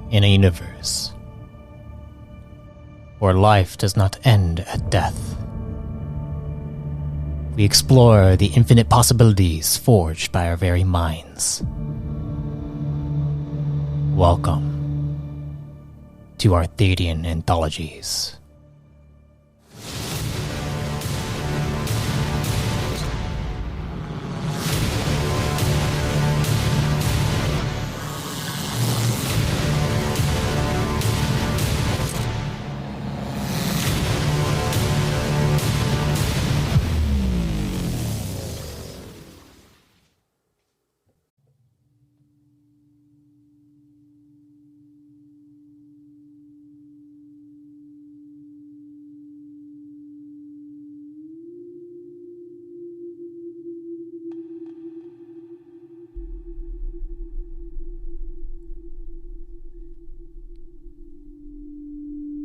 In a universe where life does not end at death, we explore the infinite possibilities forged by our very minds. Welcome to Arthadian Anthologies.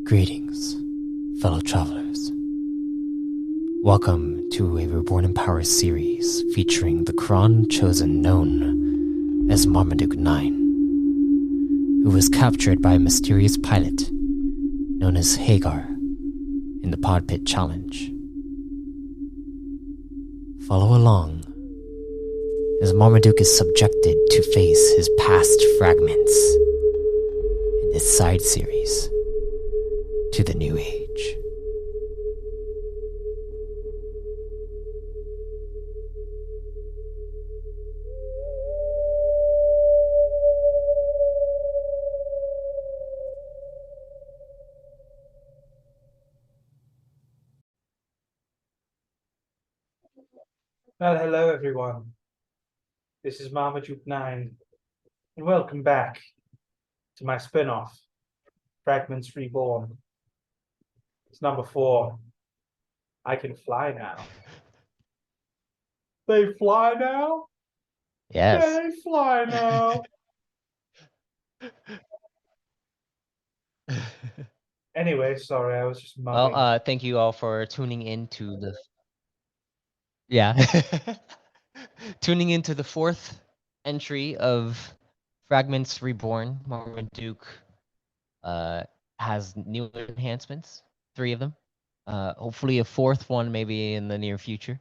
Greetings, fellow travelers. Welcome to a Reborn in Power series featuring the Kron chosen known as Marmaduke 9, who was captured by a mysterious pilot known as Hagar in the Pod Pit Challenge. Follow along as Marmaduke is subjected to face his past fragments in this side series to the New Age. Well, hello everyone. This is Marmaduke 9, and welcome back to my spin-off, Fragments Reborn. It's number 4. I can fly now. They fly now? Yes. They fly now. Anyway, sorry, I was just mumbling. Well, thank you all for tuning in to the tuning into the 4th entry of Fragments Reborn. Marmaduke has new enhancements, 3 of them. Hopefully a 4th one maybe in the near future.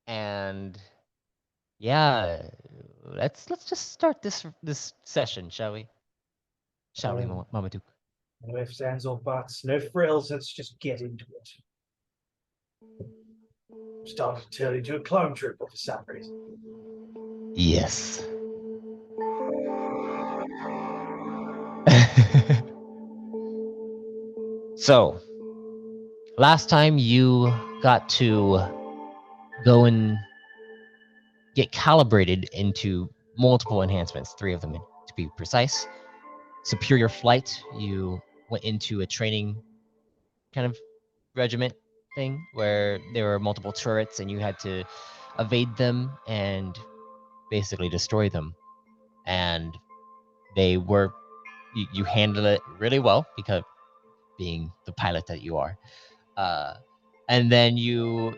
And yeah, let's just start this session, shall we? Shall we, Marmaduke? No ifs, ands, or buts, no frills, let's just get into it. Started to turn into a clone trooper for some reason. Yes. So, last time you got to go and get calibrated into multiple enhancements, 3 of them to be precise. Superior flight, you went into a training kind of regiment thing where there were multiple turrets and you had to evade them and basically destroy them. And they were, you handled it really well because being the pilot that you are. And then you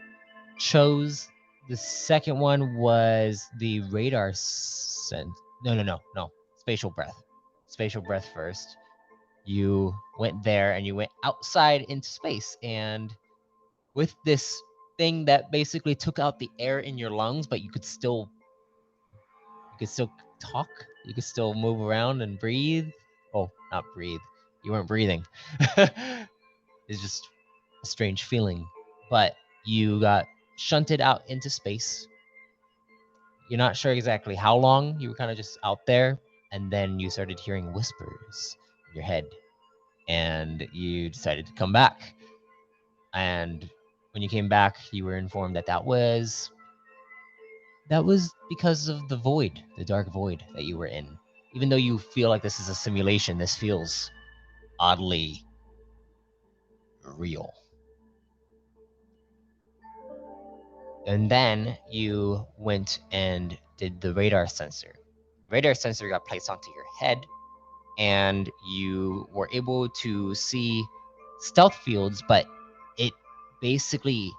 chose the second one was the radar no, spatial breath first. You went there and you went outside into space, and with this thing that basically took out the air in your lungs, but you could still talk, you could still move around and breathe. Oh, not breathe, you weren't breathing. It's just a strange feeling. But you got shunted out into space. You're not sure exactly how long. You were kind of just out there, and then you started hearing whispers in your head, and you decided to come back. And when you came back, you were informed that that was because of the void, the dark void that you were in. Even though you feel like this is a simulation, this feels oddly real. And then you went and did the radar sensor. Radar sensor got placed onto your head, and you were able to see stealth fields, but it basically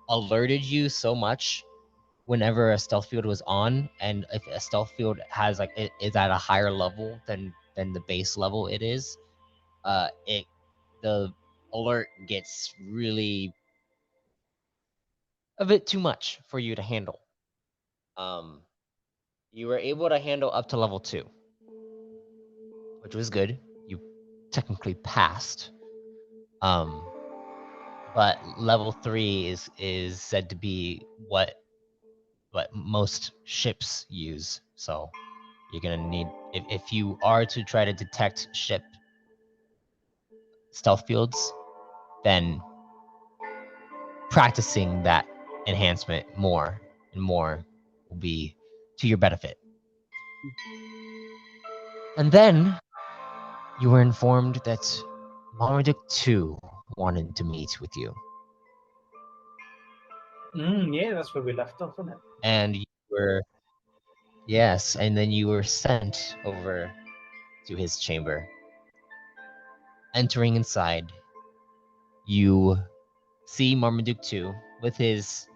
alerted you so much whenever a stealth field was on, and if a stealth field has like it is at a higher level than the base level it is, it the alert gets really a bit too much for you to handle. You were able to handle up to level 2, which was good. You technically passed. But level 3 is said to be what most ships use. So you're gonna need, if you are to try to detect ship stealth fields, then practicing that enhancement more and more will be to your benefit. And then you were informed that Marmaduke 2 wanted to meet with you. Yeah, that's where we left off, isn't it? And you were, yes, and then you were sent over to his chamber. Entering inside, you see Marmaduke 2 with his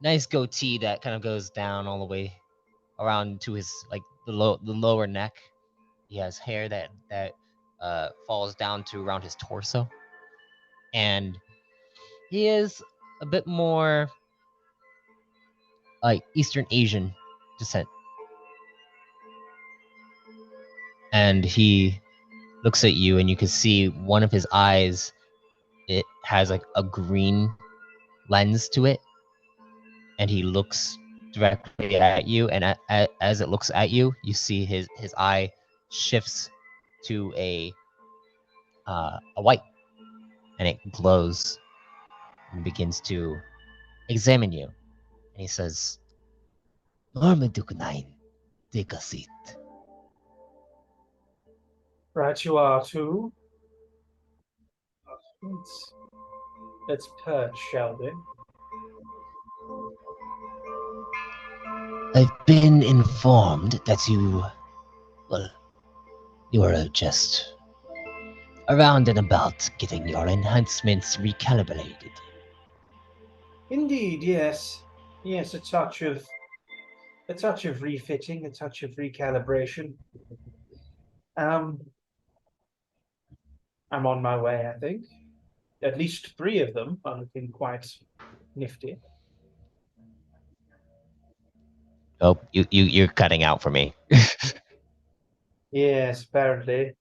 nice goatee that kind of goes down all the way around to his like the lower neck. He has hair that falls down to around his torso, and he is a bit more like Eastern Asian descent. And he looks at you, and you can see one of his eyes. It has like a green lens to it, and he looks directly at you. And as it looks at you, you see his eye shifts to a white, and it glows and begins to examine you. And he says, "Marmaduke 9, take a seat." Right, you are too. Let's perch, shall we? I've been informed that you are just around and about getting your enhancements recalibrated. Indeed, yes. Yes, a touch of refitting, a touch of recalibration. Um, I'm on my way, I think. At least 3 of them are looking quite nifty. Oh, you're cutting out for me. Yes, apparently.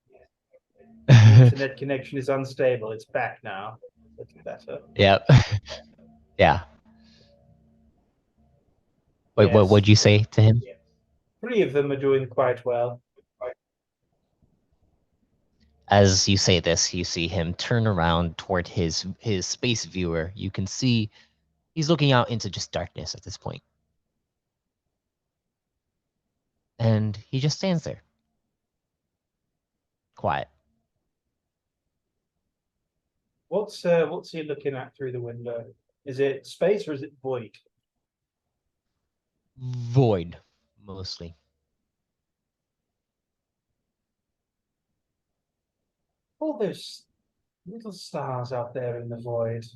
The internet connection is unstable. It's back now. Looking better. Yep. Yeah. Wait, what Yes. would you say to him? 3 of them are doing quite well. As you say this, you see him turn around toward his space viewer. You can see he's looking out into just darkness at this point. And he just stands there. Quiet. What's he looking at through the window? Is it space or is it void? Void, mostly. All those little stars out there in the void.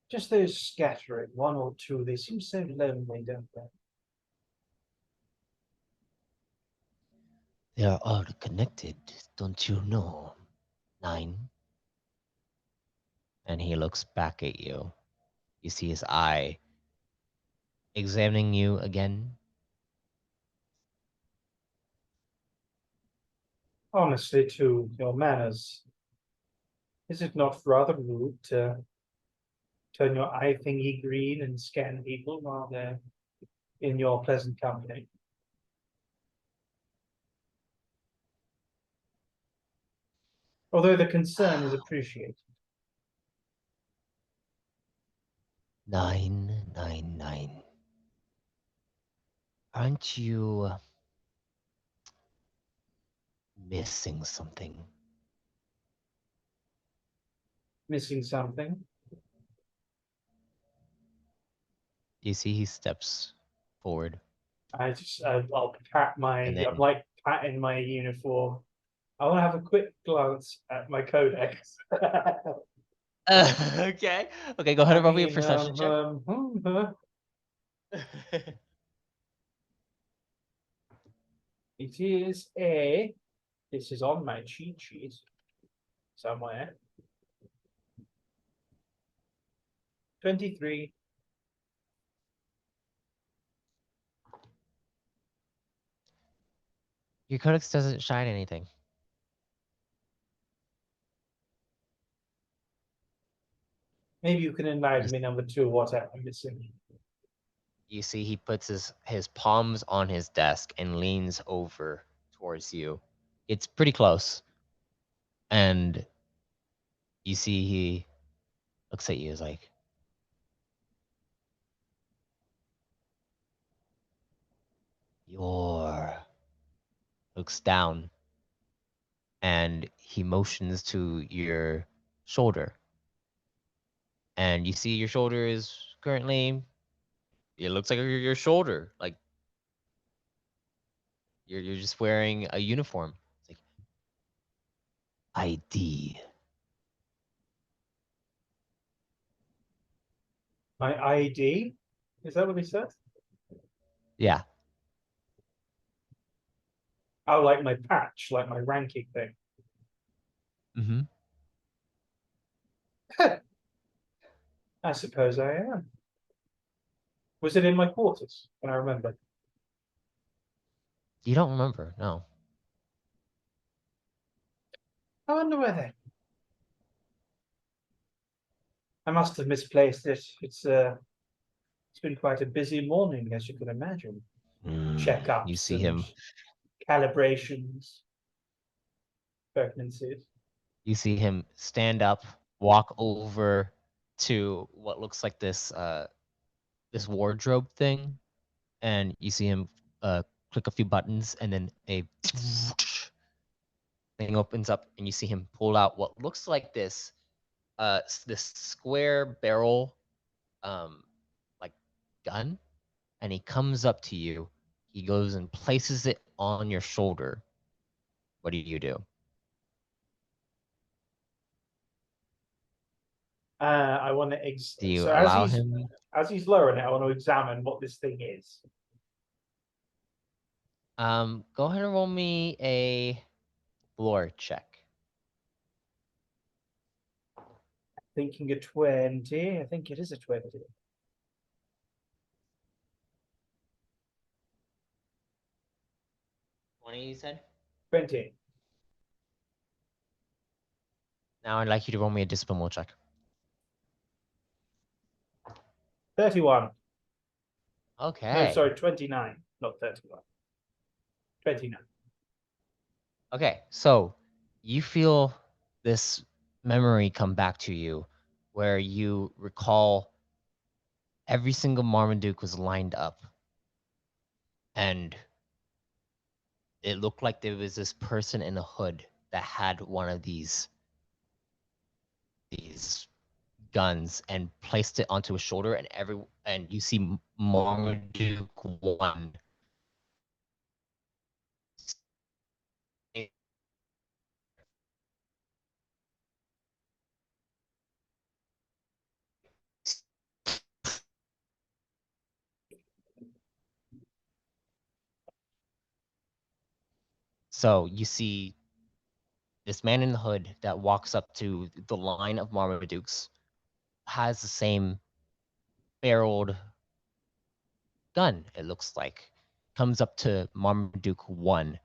Just those scattering, 1 or 2, they seem so lonely, don't they? They are all connected, don't you know? 9. And he looks back at you. You see his eye examining you again. Honestly, to your manners, is it not rather rude to turn your eye thingy green and scan people while they're in your pleasant company? Although the concern is appreciated. 999. Aren't you missing something? Missing something? You see he steps forward. I'll pat And I'm then like patting my uniform. I want to have a quick glance at my codex. okay. Okay, go ahead and roll me a perception check. It is a. This is on my cheat sheet somewhere. 23. Your codex doesn't shine anything. Maybe you can enlighten me, number 2, what I'm missing. You see he puts his palms on his desk and leans over towards you. It's pretty close. And you see he looks at you as like, you're... Looks down. And he motions to your shoulder. And you see your shoulder is currently... It looks like your shoulder. Like, you're just wearing a uniform. It's like, ID. My ID? Is that what he said? Yeah. Oh, like my patch, like my ranking thing. Mm-hmm. I suppose I am. Was it in my quarters? Can I remember? You don't remember, no. I wonder where they. I must have misplaced it. It's been quite a busy morning, as you can imagine. Checkups You see and him. calibrations, pregnancies. You see him stand up, walk over to what looks like this this wardrobe thing, and you see him click a few buttons, and then a thing opens up, and you see him pull out what looks like this this square barrel like gun, and he comes up to you. He goes and places it on your shoulder. What do you do? I want to Do you so allow him? as he's lowering it, I want to examine what this thing is. Go ahead and roll me a lore check. Thinking a 20. I think it is a 20. 20, you said? 20. Now I'd like you to roll me a discipline will check. 31. No, Okay. sorry, 29. Not 31. 29. Okay, so you feel this memory come back to you where you recall every single Marmaduke was lined up. And it looked like there was this person in a hood that had one of these guns and placed it onto his shoulder, and you see Marmaduke 1. So you see this man in the hood that walks up to the line of Marmadukes, has the same barreled gun, it looks like. Comes up to Marmaduke 1,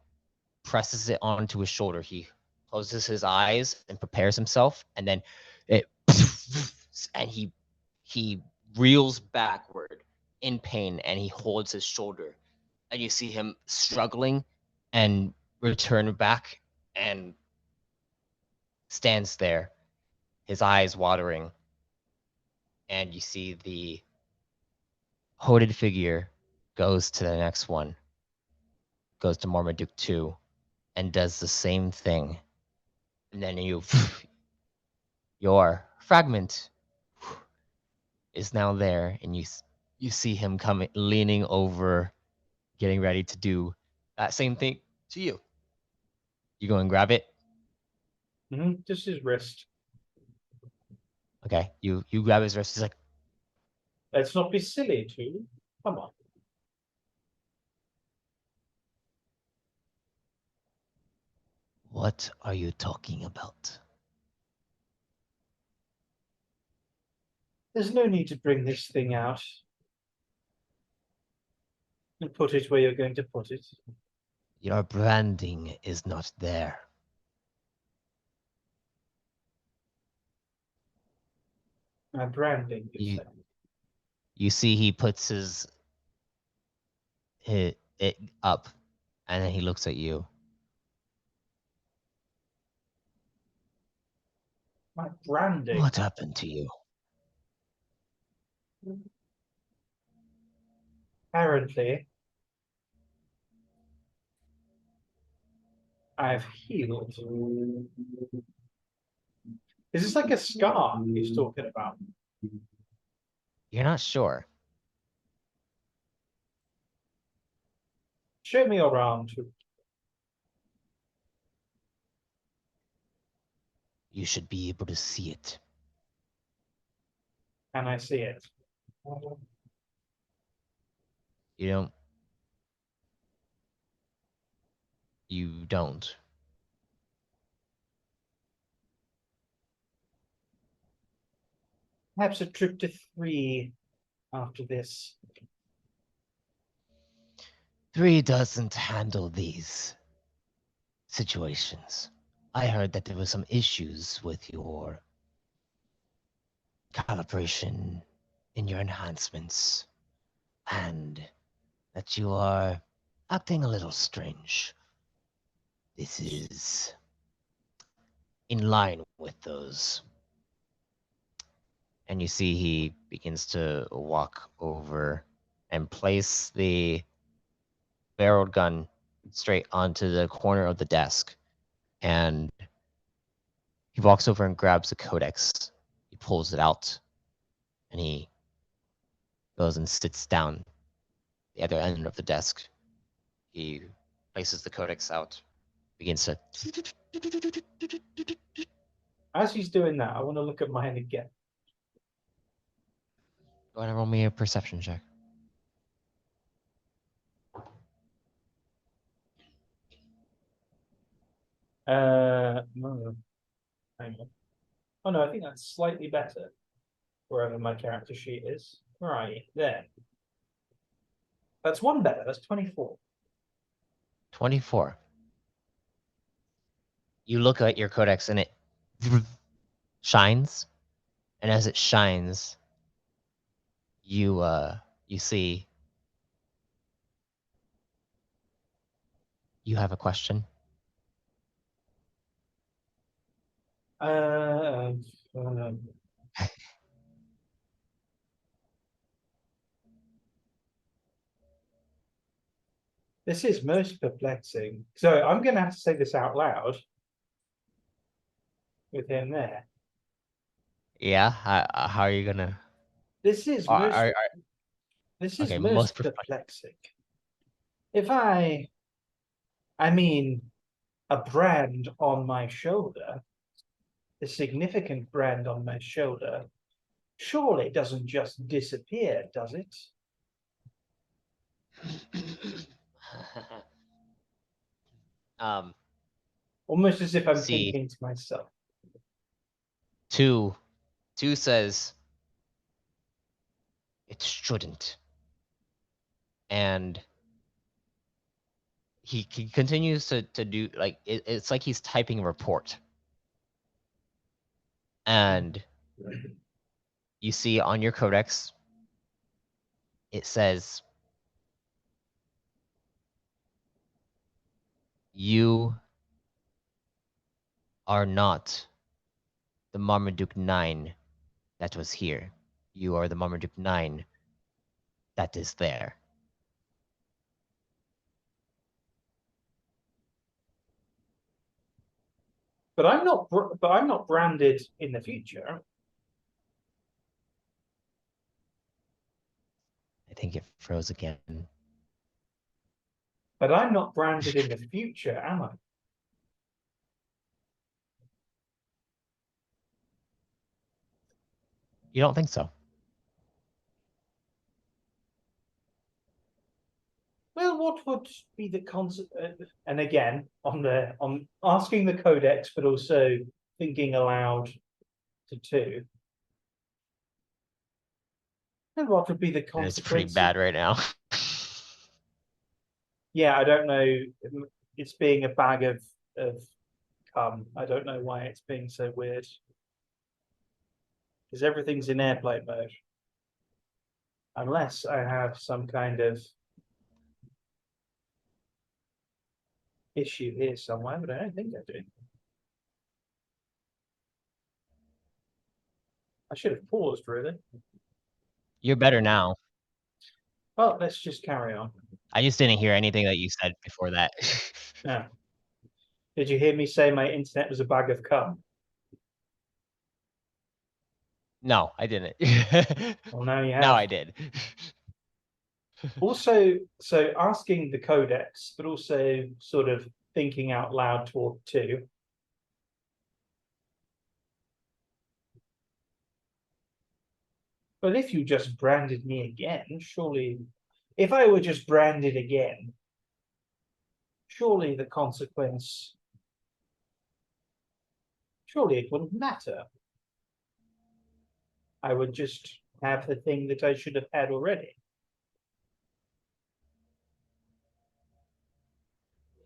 presses it onto his shoulder. He closes his eyes and prepares himself, and then it and he reels backward in pain, and he holds his shoulder, and you see him struggling and return back and stands there, his eyes watering, and you see the hooded figure goes to the next one, goes to Marmaduke 2, and does the same thing. And then your fragment is now there, and you see him coming, leaning over, getting ready to do that same thing to you. You go and grab it. Just his wrist. Okay, you grab his wrist. He's like, Let's not be silly, too. Come on. What are you talking about? There's no need to bring this thing out and put it where you're going to put it. Your branding is not there. My branding, you You say. you see he puts it up and then he looks at you. My branding. What happened to you? Apparently, I've healed. Is this like a scar he's talking about? You're not sure. Show me your arm. You should be able to see it. Can I see it? You don't. You don't. Perhaps a trip to 3 after this. 3 doesn't handle these situations. I heard that there were some issues with your calibration in your enhancements, and that you are acting a little strange. This is in line with those. And you see he begins to walk over and place the barreled gun straight onto the corner of the desk. And he walks over and grabs the codex. He pulls it out and he goes and sits down at the other end of the desk. He places the codex out, begins to. As he's doing that, I want to look at mine again. Go ahead and roll me a perception check. No. Hang on. Oh no, I think that's slightly better. Wherever my character sheet is. Where are you? There. That's 1 better. That's 24. 24. You look at your codex and it shines, and as it shines, you see you have a question. This is most perplexing. So I'm going to have to say this out loud with him there. Yeah, how are you gonna? This is Are, most. are, are, This is okay, most most perplexing. If I mean, a brand on my shoulder, a significant brand on my shoulder, surely it doesn't just disappear, does it? um, Almost as if I'm see, thinking to myself. two says it shouldn't, and he continues to do like it's like he's typing a report, and you see on your codex it says you are not the Marmaduke 9 that was here. You are the Marmaduke 9 that is there. But I'm not. But I'm not branded in the future. I think it froze again. But I'm not branded in the future, am I? You don't think so? Well, what would be the and again, on asking the codex, but also thinking aloud to two. And what would be the consequence? It's pretty bad right now. Yeah, I don't know. It's being a bag of cum. I don't know why it's being so weird. Because everything's in airplane mode. Unless I have some kind of issue here somewhere, but I don't think I do. I should have paused, really. You're better now. Well, let's just carry on. I just didn't hear anything that you said before that. Yeah. Did you hear me say my internet was a bag of cum? No, I didn't. Well, now you have. Now I did. Also, so asking the codex, but also sort of thinking out loud talk too. But if you just branded me again, surely, if I were just branded again, surely the consequence, surely it wouldn't matter. I would just have the thing that I should have had already.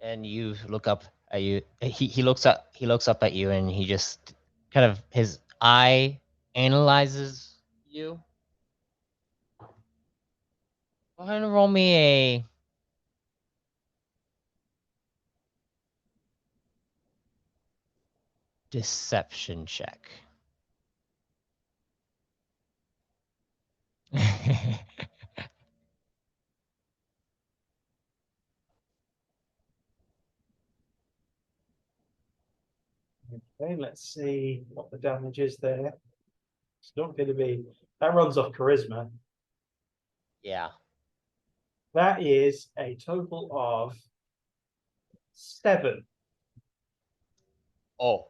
And you look up at you. He looks up at you, and he just kind of his eye analyzes you. Go ahead and roll me a deception check. Okay, let's see what the damage is there. It's not going to be, that runs off charisma. Yeah. That is a total of 7. Oh.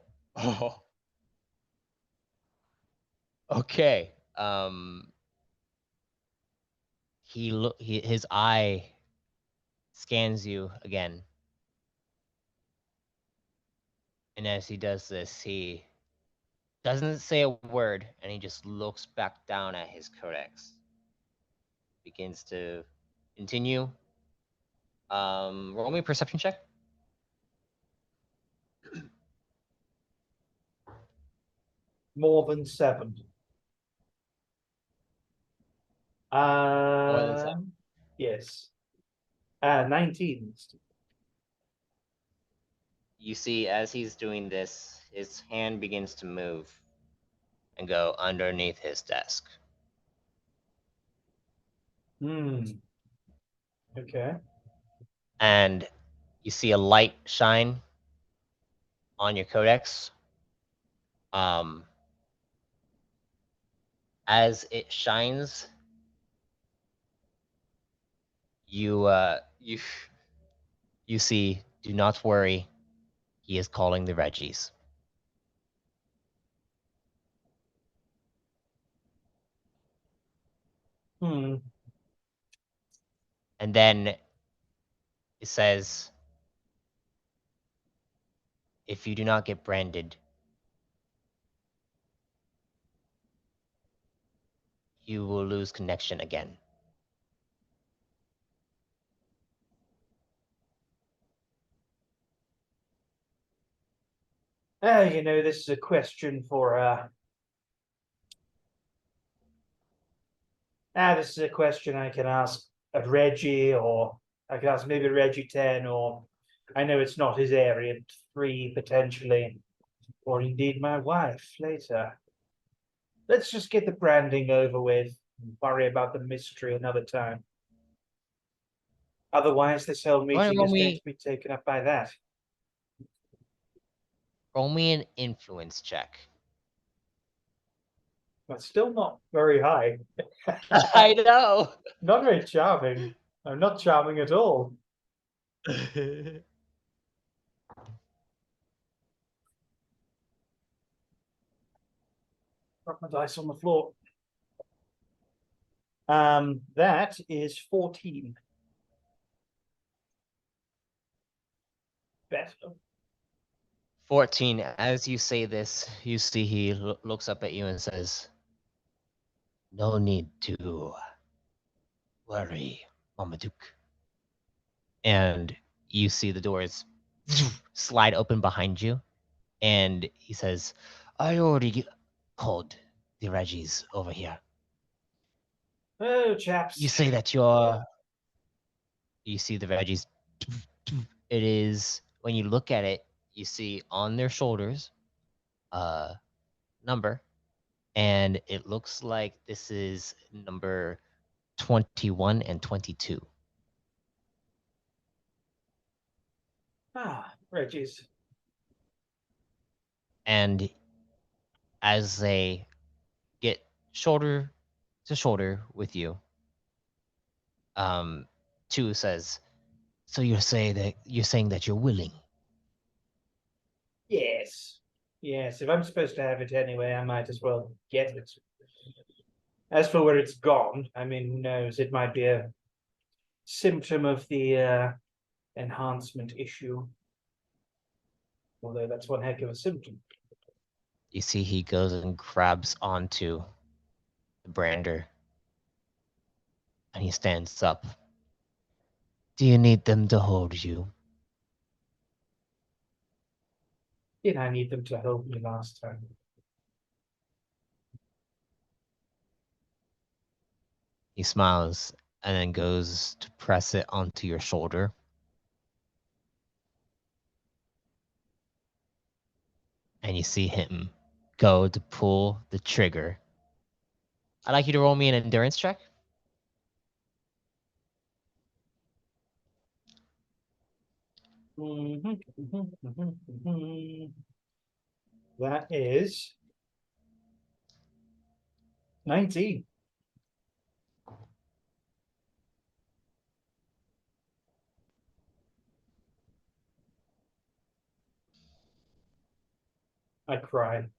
Okay. His eye scans you again. And as he does this, he doesn't say a word, and he just looks back down at his codex. Begins to continue. Roll me a perception check. More than 7. More than 7. Yes. 19. You see, as he's doing this, his hand begins to move and go underneath his desk. Okay. And you see a light shine on your codex. As it shines, you see, do not worry, he is calling the Reggies. Hmm. And then it says, if you do not get branded, you will lose connection again. This is a question for this is a question I can ask of Reggie, or I can ask maybe Reggie 10, or I know it's not his area, 3 potentially, or indeed my wife later. Let's just get the branding over with and worry about the mystery another time. Otherwise, this whole meeting is going to be taken up by that. Roll me an influence check. But still not very high. I know. Not very charming. I'm not charming at all. Drop my dice on the floor. That is 14. better. 14. As you say this, you see he looks up at you and says, "No need to worry, Marmaduke." And you see the doors slide open behind you, and he says, "I already called the Reggies over here. Oh, chaps. You say that you're..." You see the Reggies. It is, when you look at it, you see on their shoulders a number, and it looks like this is number 21 and 22. Reggie's. And as they get shoulder to shoulder with you, Chu says, "So you're saying that you're willing?" Yes. Yes, if I'm supposed to have it anyway, I might as well get it. As for where it's gone, I mean, who knows? It might be a symptom of the enhancement issue. Although that's one heck of a symptom. You see he goes and grabs onto the brander, and he stands up. "Do you need them to hold you?" Did I need them to hold me last time? He smiles and then goes to press it onto your shoulder. And you see him go to pull the trigger. I'd like you to roll me an endurance check. That is 19. I cry.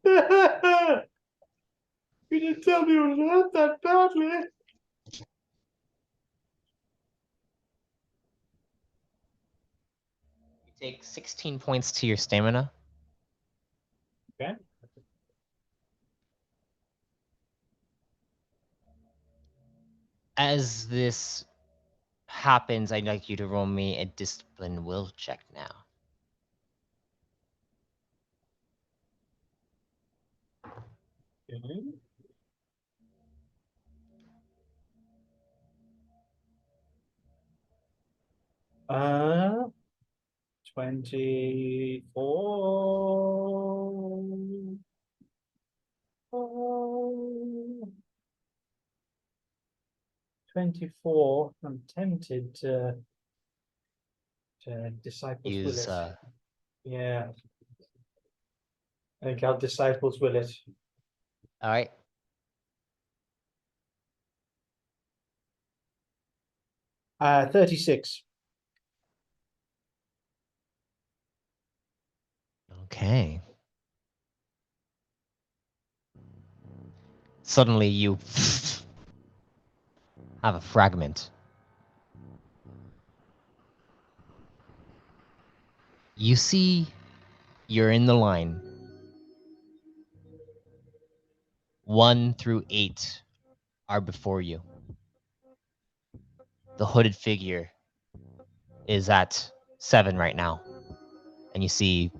You didn't tell me it was hurt that badly. You take 16 points to your stamina. Okay. As this happens, I'd like you to roll me a discipline will check now. Okay. 24. 24. I'm tempted to disciples will Use it. Yeah. I think our disciples will it. all right. 36. Okay. Suddenly you have a fragment. You see you're in the line. 1 through 8 are before you. The hooded figure is at 7 right now. And you see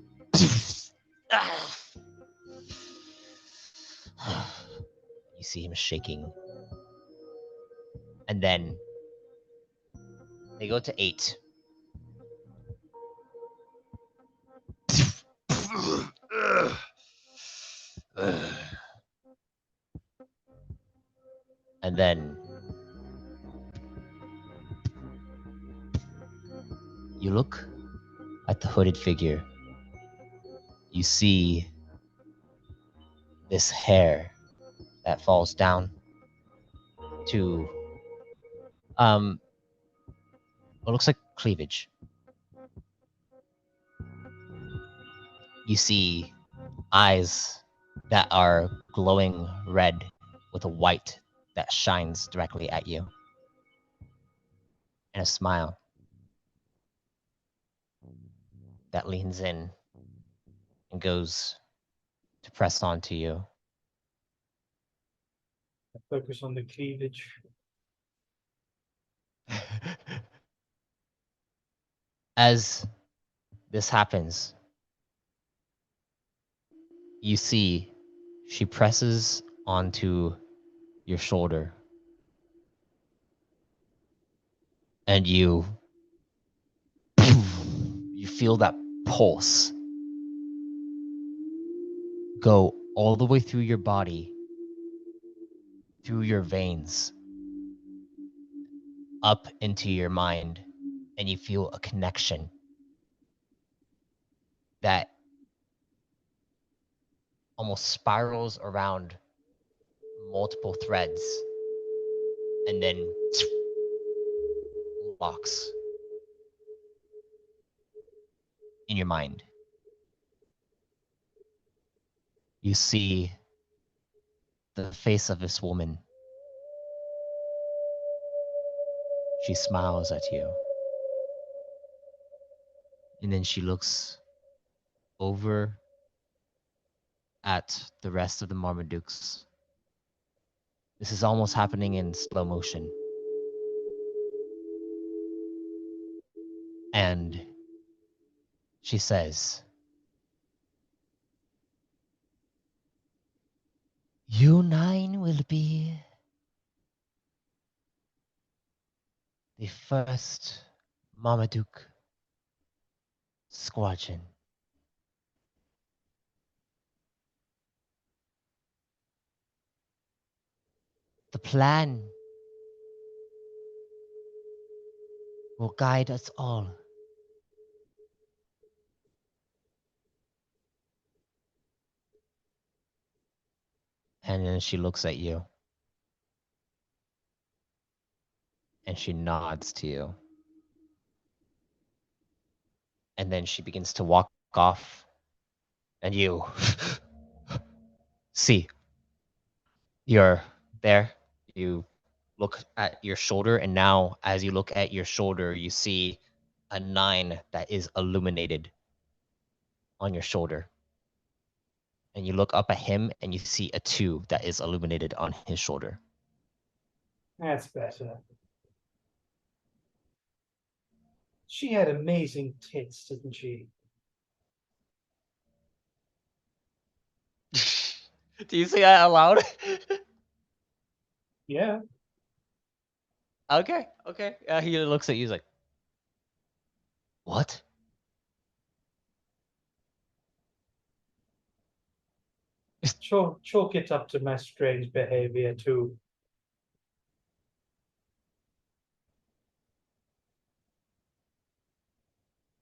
you see him shaking. And then they go to 8. And then you look at the hooded figure. You see this hair that falls down to what looks like cleavage. You see eyes that are glowing red with a white that shines directly at you. And a smile that leans in and goes to press onto you. Focus on the cleavage. As this happens, you see she presses onto your shoulder. And you feel that pulse go all the way through your body, through your veins, up into your mind, and you feel a connection that almost spirals around multiple threads and then locks in your mind. You see the face of this woman. She smiles at you. And then she looks over at the rest of the Marmadukes. This is almost happening in slow motion. And she says, "You nine will be the first Marmaduke squadron. The plan will guide us all. And then she looks at you. And she nods to you. And then she begins to walk off. And you see, you're there. You look at your shoulder. And now, as you look at your shoulder, you see a 9 that is illuminated on your shoulder. And you look up at him and you see a 2 that is illuminated on his shoulder. That's better. She had amazing tits, didn't she? Do you say that out loud? Yeah. Okay. He looks at you, he's like, what? Chalk it up to my strange behavior too.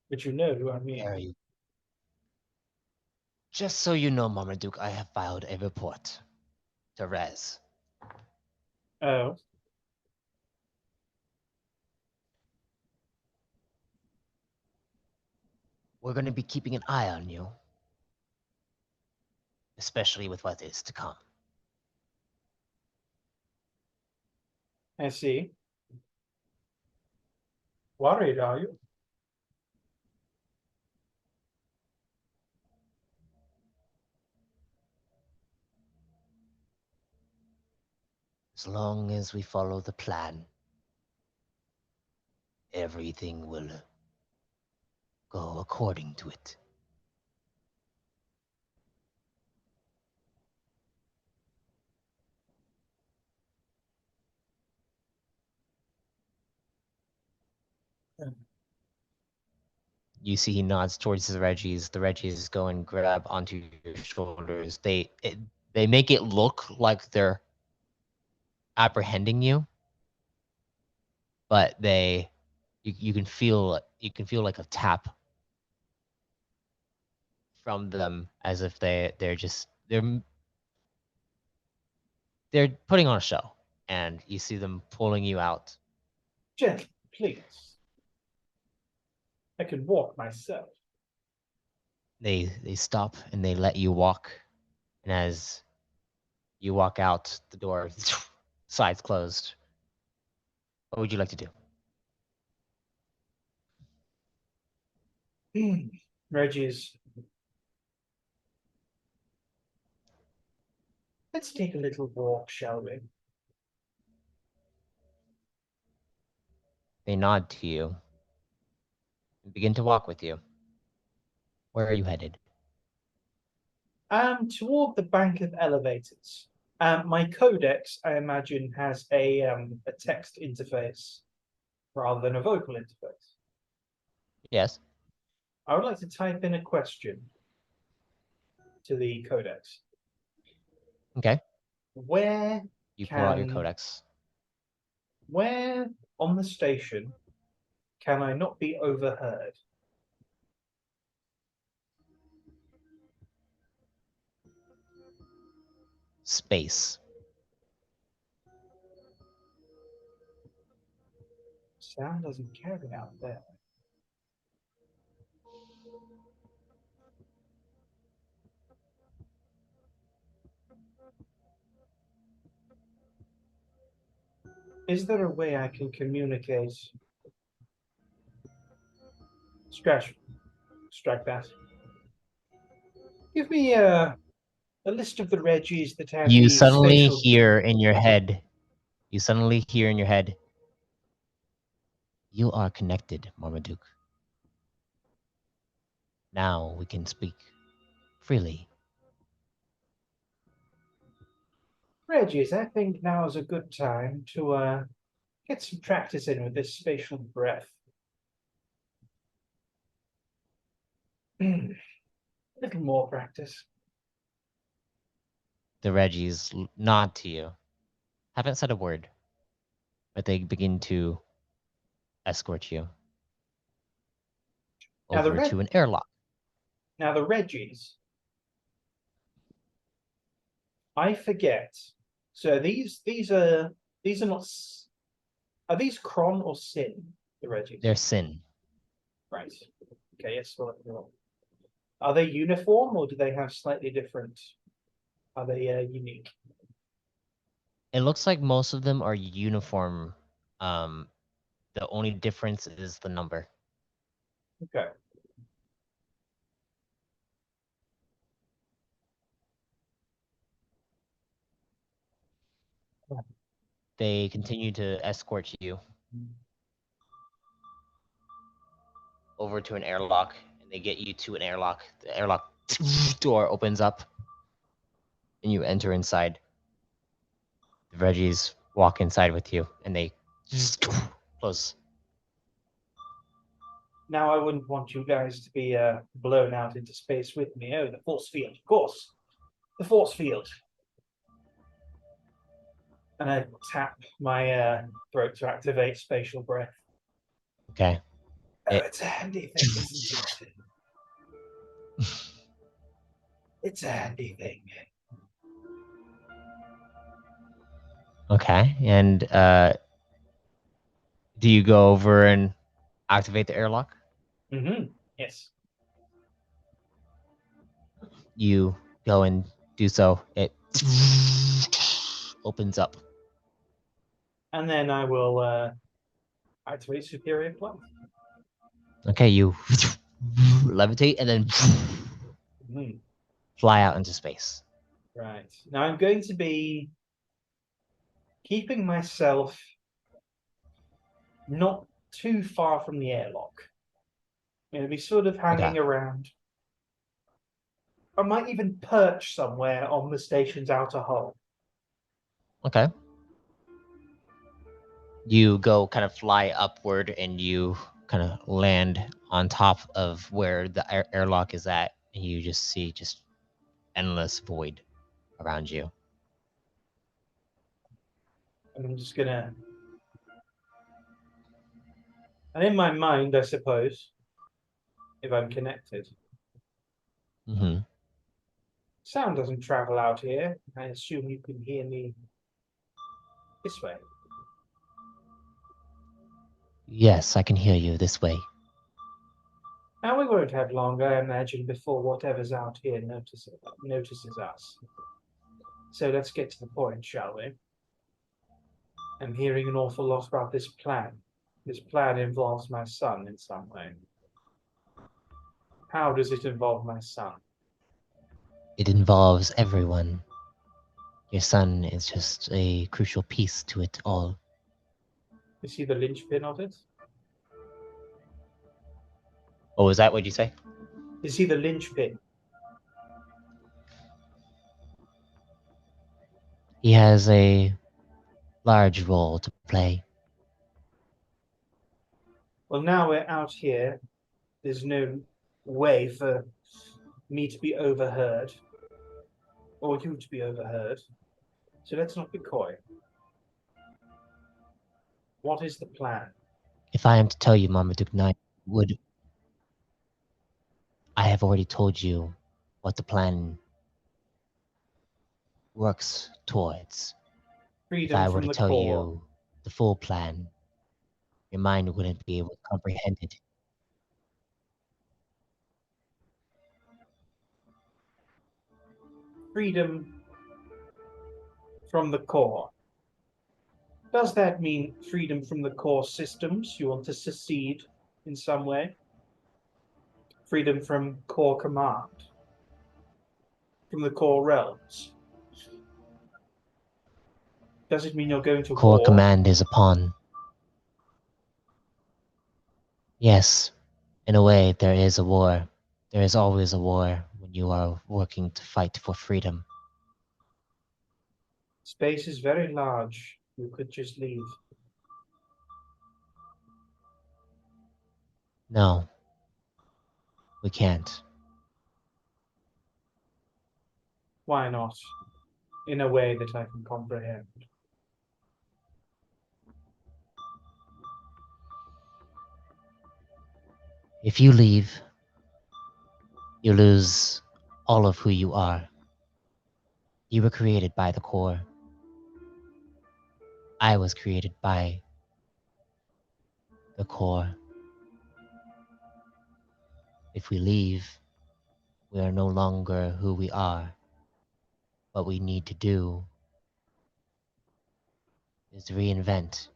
But you know who I mean. Very. Just so you know, Marmaduke, I have filed a report to Rez. Oh. We're going to be keeping an eye on you, especially with what is to come. I see. Worried, are you? As long as we follow the plan, everything will go according to it. You see he nods towards the Reggies. The Reggies go and grab onto your shoulders. They make it look like they're apprehending you, but you can feel like a tap from them, as if they're putting on a show, and you see them pulling you out. Gentlemen, please. I can walk myself. They stop and they let you walk, and as you walk out the door, sides closed. What would you like to do? Reggie's. Let's take a little walk, shall we? They nod to you and begin to walk with you. Where are you headed? Toward the bank of elevators. My codex, I imagine, has a text interface rather than a vocal interface. Yes. I would like to type in a question to the codex. Okay. Where You pull out your can codex. where on the station can I not be overheard? Space. Sound doesn't carry out there. Is there a way I can communicate? Scratch that. Give me a list of the Reggies that have You the suddenly spatial. hear in your head. You suddenly hear in your head. You are connected, Marmaduke. Now we can speak freely. Reggies, I think now is a good time to get some practice in with this spatial breath. A little more practice. The Reggies nod to you. Haven't said a word, but they begin to escort you Now over to an airlock. Now the Reggies. I forget. So these are not. Are these Kron or Sin? The Reggies. They're Sin. Right. Okay. Yes. Well, are they uniform or do they have slightly different? Are they unique? It looks like most of them are uniform. The only difference is the number. Okay. They continue to escort you over to an airlock, and they get you to an airlock. The airlock door opens up, and you enter inside. The Reggies walk inside with you, and they close. Now I wouldn't want you guys to be blown out into space with me. Oh, the force field, of course. The force field. And I tap my throat to activate spatial breath. Okay. Oh, it's a handy thing, isn't it? It's a handy thing. Okay. And do you go over and activate the airlock? Mm-hmm. Yes. You go and do so. It opens up. And then I will activate superior plus. Okay, you levitate and then fly out into space. Right. Now I'm going to be keeping myself not too far from the airlock. I'm going to be sort of hanging around. I might even perch somewhere on the station's outer hull. Okay. You go kind of fly upward and you kind of land on top of where the airlock is at, and you just see just endless void around you. And I'm just gonna, and in my mind, I suppose, if I'm connected, sound doesn't travel out here. I assume you can hear me this way. Yes, I can hear you this way. Now we won't have long, I imagine, before whatever's out here notices us. So let's get to the point, shall we? I'm hearing an awful lot about this plan. This plan involves my son in some way. How does it involve my son? It involves everyone. Your son is just a crucial piece to it all. Is he the linchpin of it? Oh, is that what you say? Is he the linchpin? He has a large role to play. Well, now we're out here. There's no way for me to be overheard, or you to be overheard. So let's not be coy. What is the plan? If I am to tell you, Marmaduke Knight, would I have already told you what the plan works towards? If Freedom I were from to the tell core. you the full plan, your mind wouldn't be able to comprehend it. Freedom from the core. Does that mean freedom from the core systems? You want to secede in some way? Freedom from core command? From the core realms? Does it mean you're going to Core war? command is upon. Yes, in a way, there is a war. There is always a war when you are working to fight for freedom. Space is very large. You could just leave. No, we can't. Why not? In a way that I can comprehend. If you leave, you lose all of who you are. You were created by the core. I was created by the core. If we leave, we are no longer who we are. What we need to do is reinvent,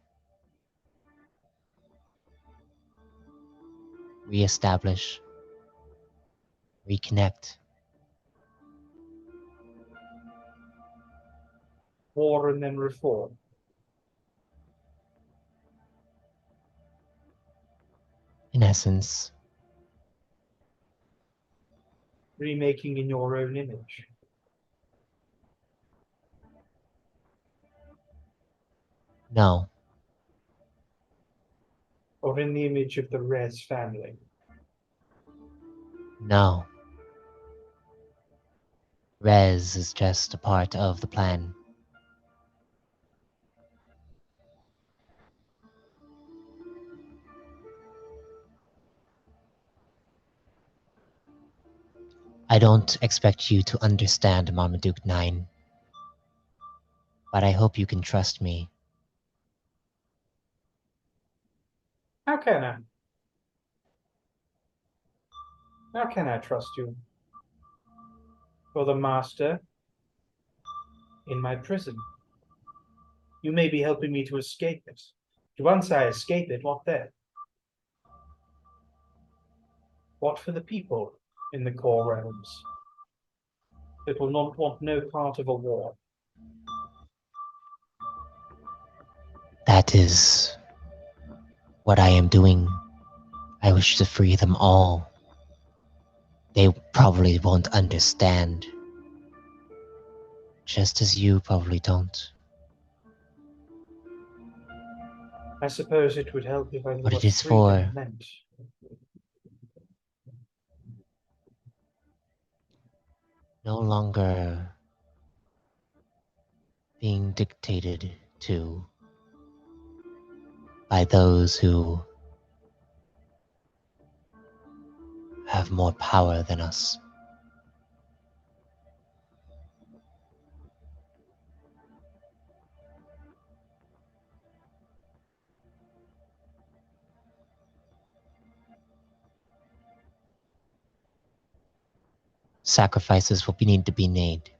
reestablish, reconnect. War and then reform. In essence, Remaking in your own image. no, Or in the image of the Res family. no. Res is just a part of the plan. I don't expect you to understand Marmaduke 9, but I hope you can trust me. How can I? How can I trust you? You're the master in my prison. You may be helping me to escape it. Once I escape it, what then? What for the people in the core realms that will not want no part of a war? That is what I am doing. I wish to free them all. They probably won't understand. Just as you probably don't. I suppose it would help if I knew What what it is freedom for meant. no longer being dictated to by those who have more power than us. Sacrifices will need to be made.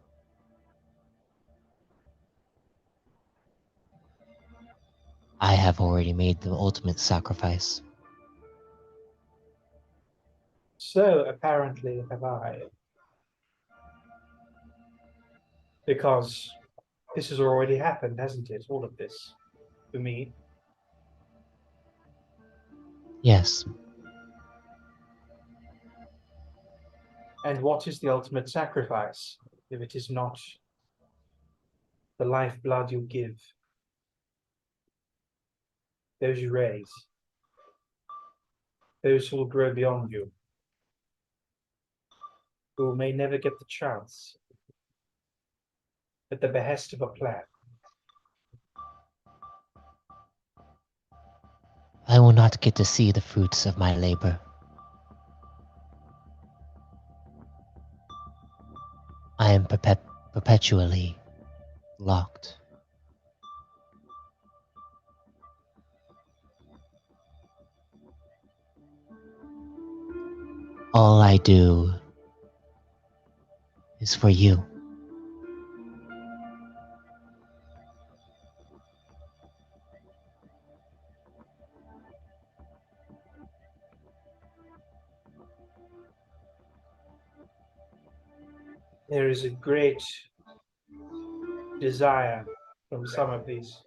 I have already made the ultimate sacrifice. So apparently have I. Because this has already happened, hasn't it? All of this. For me. Yes. And what is the ultimate sacrifice, if it is not the lifeblood you give? Those you raise. Those who will grow beyond you. Who may never get the chance. At the behest of a plan. I will not get to see the fruits of my labor. I am perpetually locked. All I do is for you. There is a great desire from some of these.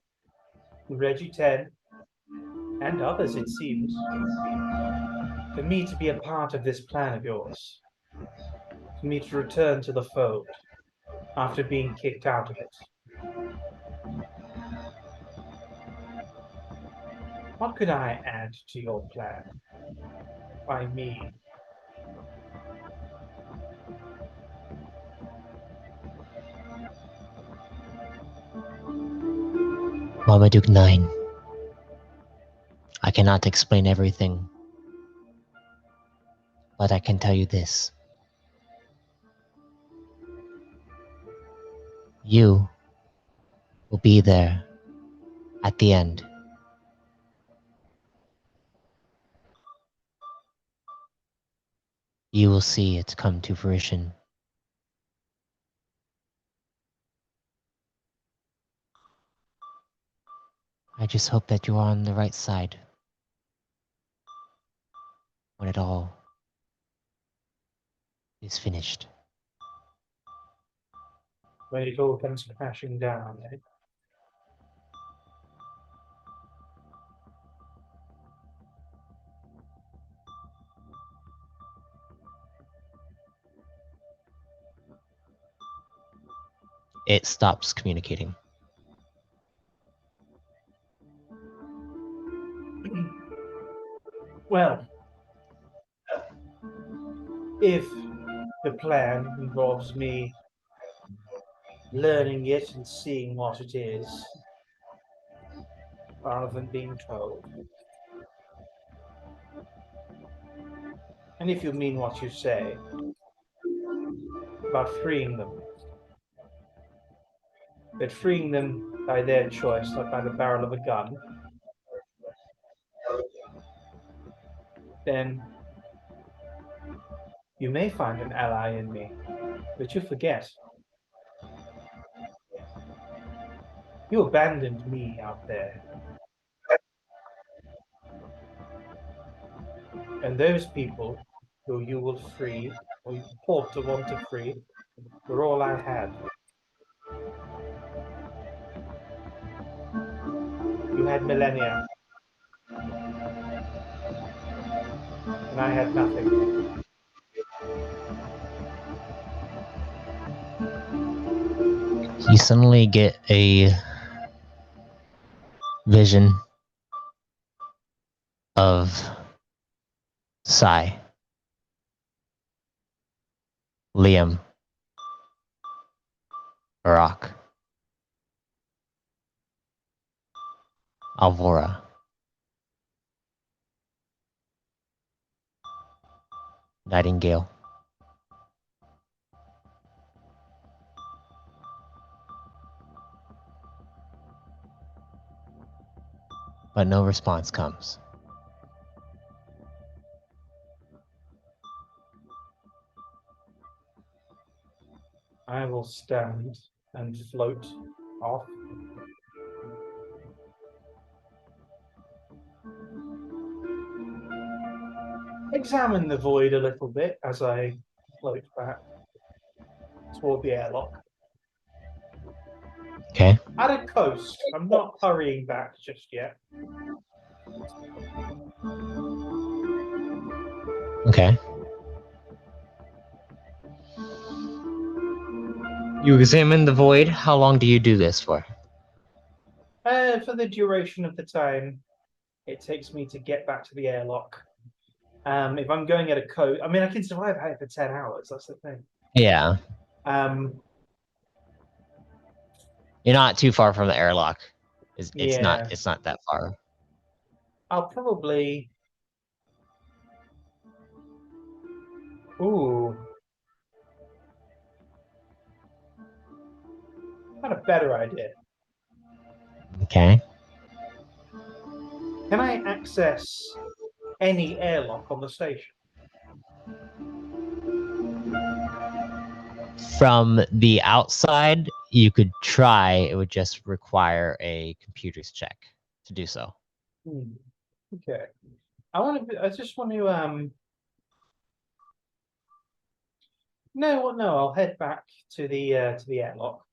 Reggie 10 and others, it seems, for me to be a part of this plan of yours. For me to return to the fold after being kicked out of it. What could I add to your plan? By me. Marmaduke 9. I cannot explain everything, but I can tell you this. You will be there at the end. You will see it come to fruition. I just hope that you are on the right side when it all is finished. When it all comes crashing down, eh? It stops communicating. Well, if the plan involves me learning it and seeing what it is, rather than being told. And if you mean what you say about freeing them, but freeing them by their choice, not by the barrel of a gun, then you may find an ally in me, but you forget. You abandoned me out there. And those people who you will free, or you purport to want to free, were all I had. You had millennia. And I had nothing. You suddenly get a vision of Sai, Liam, Barack, Alvora, Nightingale. But no response comes. I will stand and float off. examine the void a little bit as I float back toward the airlock. Okay. At a coast. I'm not hurrying back just yet. Okay. You examine the void. How long do you do this for? For the duration of the time it takes me to get back to the airlock. If I'm going at a coast, I mean, I can survive out for 10 hours. That's the thing. Yeah. Um, You're not too far from the airlock. It's yeah. not that far. I'll probably. Ooh. Got a better idea. Okay. Can I access any airlock on the station? From the outside, you could try. It would just require a computer's check to do so. Okay. I just want to. No. I'll head back to the airlock.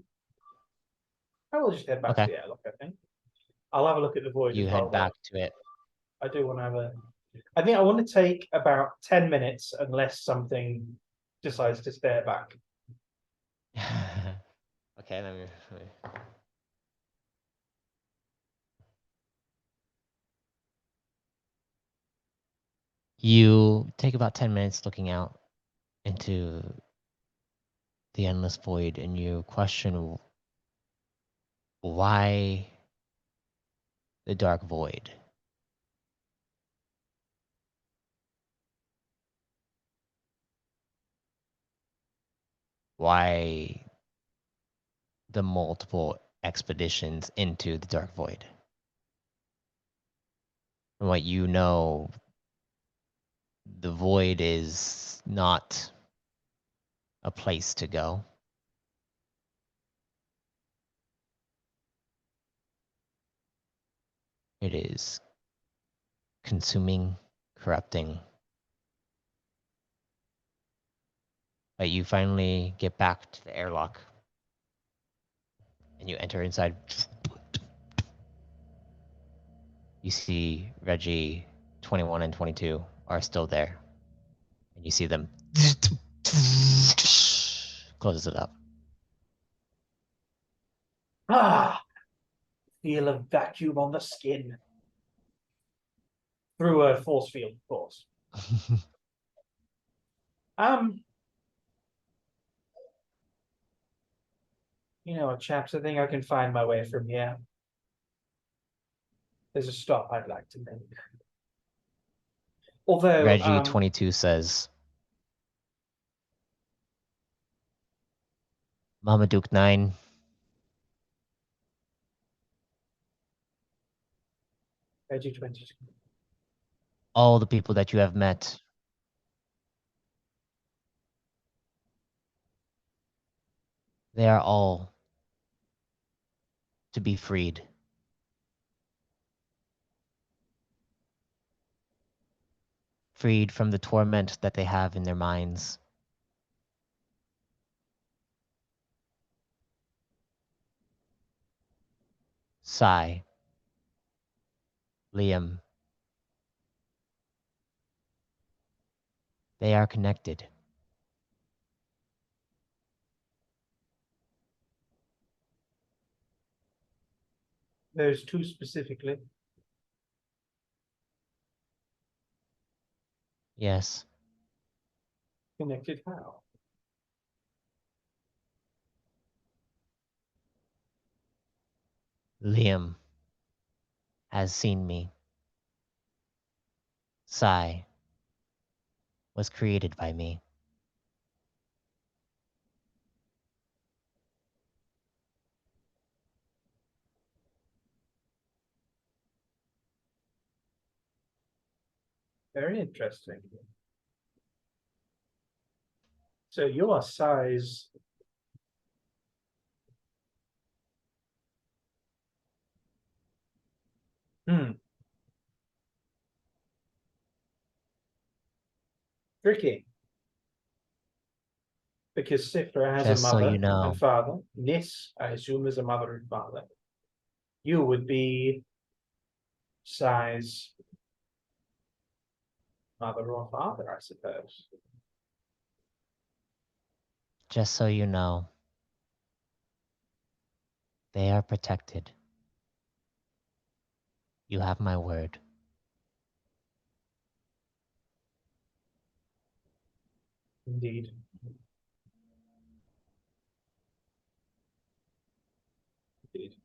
I will just head back to Okay. the airlock. I think. I'll have a look at the void You as well. head back to it. I do want to have a. I think I want to take about 10 minutes unless something decides to stare back. Okay, let me. You take about 10 minutes looking out into the endless void and you question why the dark void? Why the multiple expeditions into the dark void? From what you know, the void is not a place to go. It is consuming, corrupting. But you finally get back to the airlock and you enter inside. You see Reggie 21 and 22 are still there. And you see them closes it up. Feel a vacuum on the skin. Through a force field, of course. You know what, chaps, I think I can find my way from here. There's a stop I'd like to make. Although Reggie 22 says, Mama Duke 9, Reggie 22. all the people that you have met, they are all to be freed. Freed from the torment that they have in their minds. Sai, Liam, they are connected. There's two specifically. Yes. Connected how? Liam has seen me. Sai was created by me. Very interesting. So your size. Hmm. tricky. Because Sifra has Just a so mother you know. and father. Nis, I assume, is a mother and father. You would be Sai's mother or father, I suppose. Just so you know. They are protected. You have my word. Indeed. Indeed.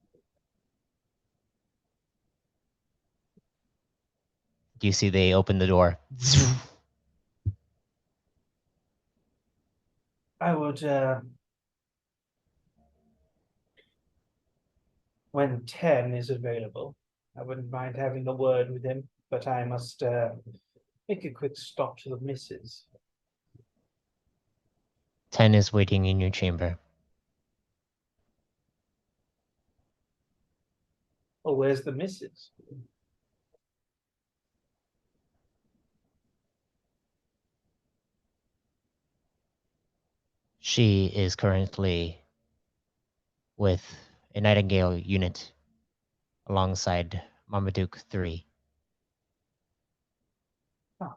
You see they open the door. I would, when 10 is available, I wouldn't mind having a word with him, but I must make a quick stop to the missus. 10 is waiting in your chamber. Oh, where's the missus? She is currently with a Nightingale unit alongside Marmaduke 3. Ah.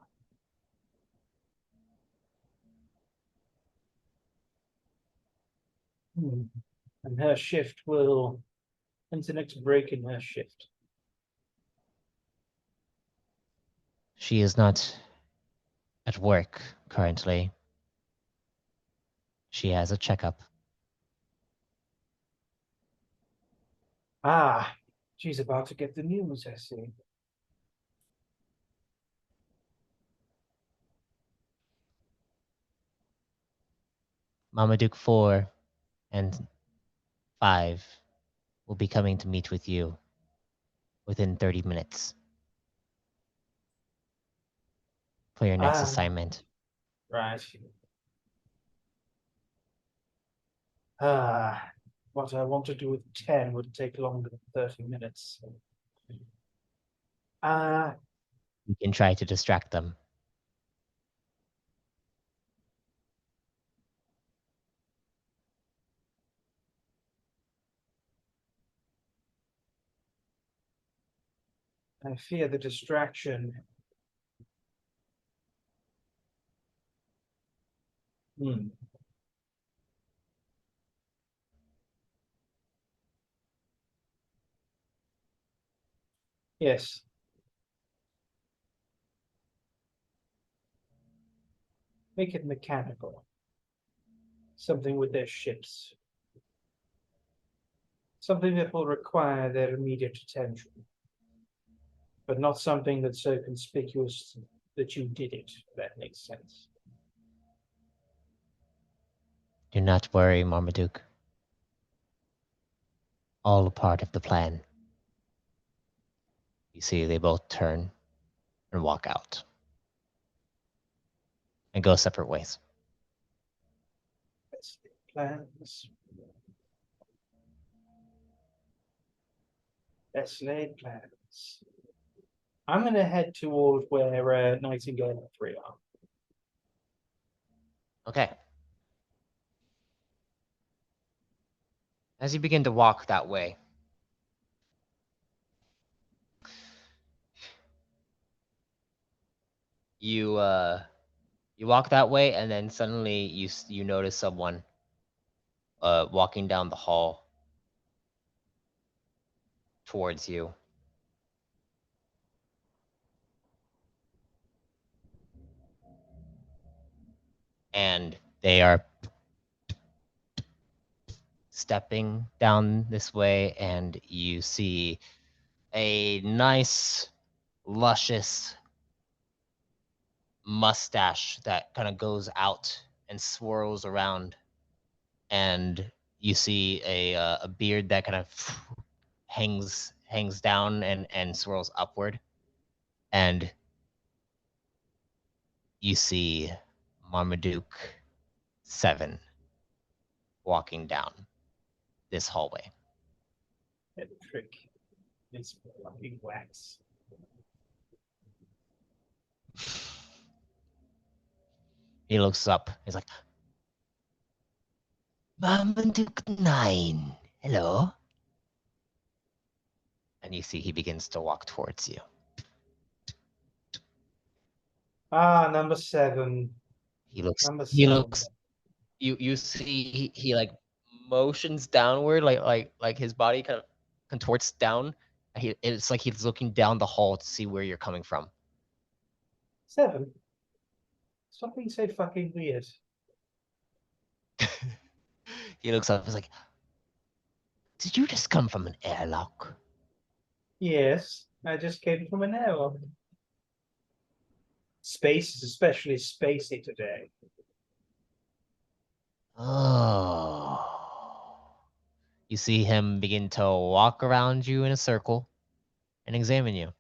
And her shift will. When's the next break in her shift? She is not at work currently. She has a checkup. Ah, she's about to get the news, I see. Marmaduke 4 and 5 will be coming to meet with you within 30 minutes for your next assignment. Right. What I want to do with 10 would take longer than 30 minutes. You can try to distract them. I fear the distraction. Yes. Make it mechanical. Something with their ships. Something that will require their immediate attention. But not something that's so conspicuous that you did it, if that makes sense. Do not worry, Marmaduke. All a part of the plan. You see, they both turn and walk out and go separate ways. Best plans. Best laid plans. I'm going to head toward where Nightingale and 3 are. Okay. As you begin to walk that way, you walk that way, and then suddenly you notice someone walking down the hall towards you. And they are stepping down this way, and you see a nice, luscious mustache that kind of goes out and swirls around, and you see a beard that kind of hangs down and swirls upward, and you see Marmaduke 7 walking down this hallway. That trick is fucking wax. He looks up. He's like, Marmaduke 9. Hello? And you see he begins to walk towards you. Ah, number 7. He looks. Number He 7. looks. You see he like motions downward, like his body kind of contorts down. It's like he's looking down the hall to see where you're coming from. 7? Stop being so fucking weird. He looks up. He's like, "Did you just come from an airlock?" Yes, I just came from an airlock. Space is especially spacey today. Oh. You see him begin to walk around you in a circle and examine you.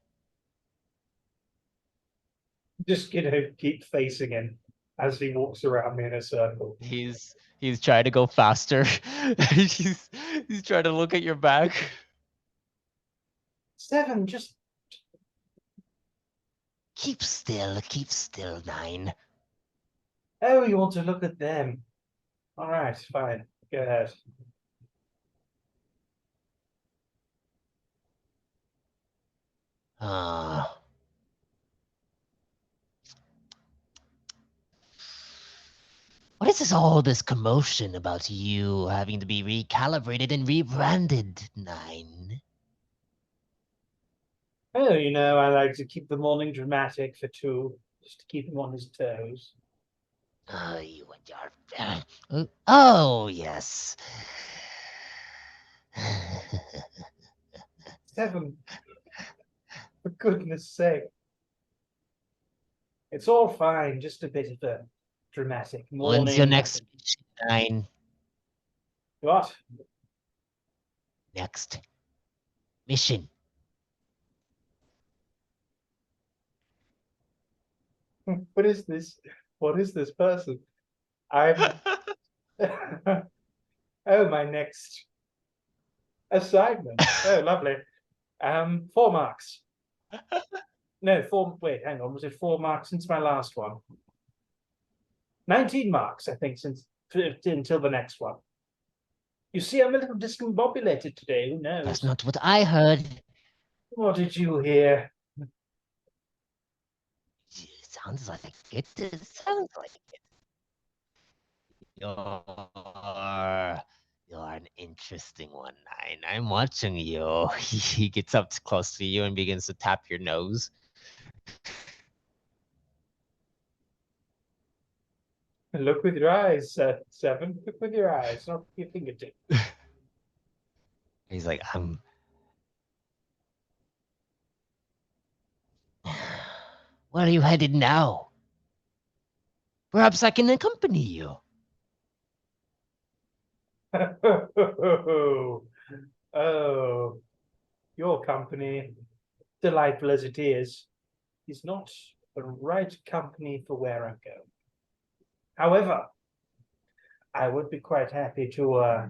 Just, keep facing him as he walks around me in a circle. He's trying to go faster. he's trying to look at your back. 7, just Keep still, 9. oh, you want to look at them? All right, fine. Go ahead. What is all this commotion about you having to be recalibrated and rebranded, 9? Oh, I like to keep the morning dramatic for 2, just to keep him on his toes. Oh, you and your... Oh, yes. 7, for goodness sake. It's all fine, just a bit of a dramatic morning. When's your next mission, 9? What? Next mission. What is this? What is this person? I'm oh, my next assignment. Oh, lovely. 4 marks. No, 4. Wait, hang on. Was it 4 marks since my last one? 19 marks, I think, since until the next one. You see, I'm a little discombobulated today. Who knows? That's not what I heard. What did you hear? It sounds like it. It sounds like it. You're an interesting one, 9. I'm watching you. He gets up close to you and begins to tap your nose. Look with your eyes, 7. Look with your eyes, not your fingertip. He's like, Where are you headed now? Perhaps I can accompany you. Oh, your company, delightful as it is not the right company for where I'm going. However, I would be quite happy to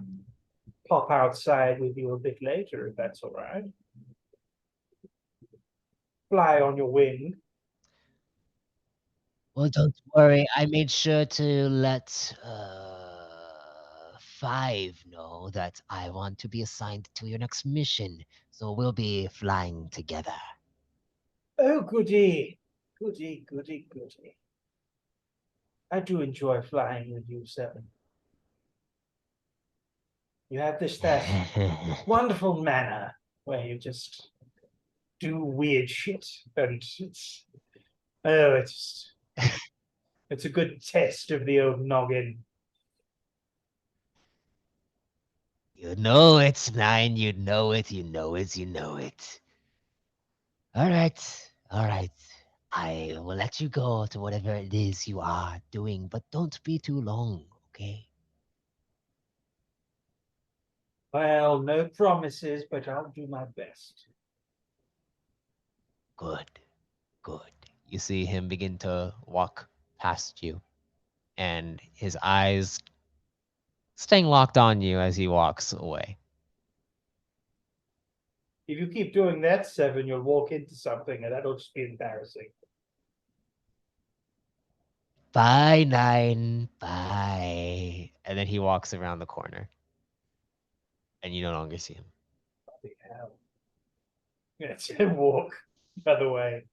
pop outside with you a bit later, if that's all right. Fly on your wing. Well, don't worry. I made sure to let 5 know that I want to be assigned to your next mission. So we'll be flying together. Oh, goody. Goody, goody, goody. I do enjoy flying with you, 7. You have that wonderful manner where you just do weird shit, and it's a good test of the old noggin. You know it's 9. You know it. You know it. You know it. All right. All right. I will let you go to whatever it is you are doing, but don't be too long, okay? Well, no promises, but I'll do my best. Good. Good. You see him begin to walk past you, and his eyes staying locked on you as he walks away. If you keep doing that, 7, you'll walk into something, and that'll just be embarrassing. Bye, 9. Bye. And then he walks around the corner. And you no longer see him. Bloody hell. It's a walk, by the way.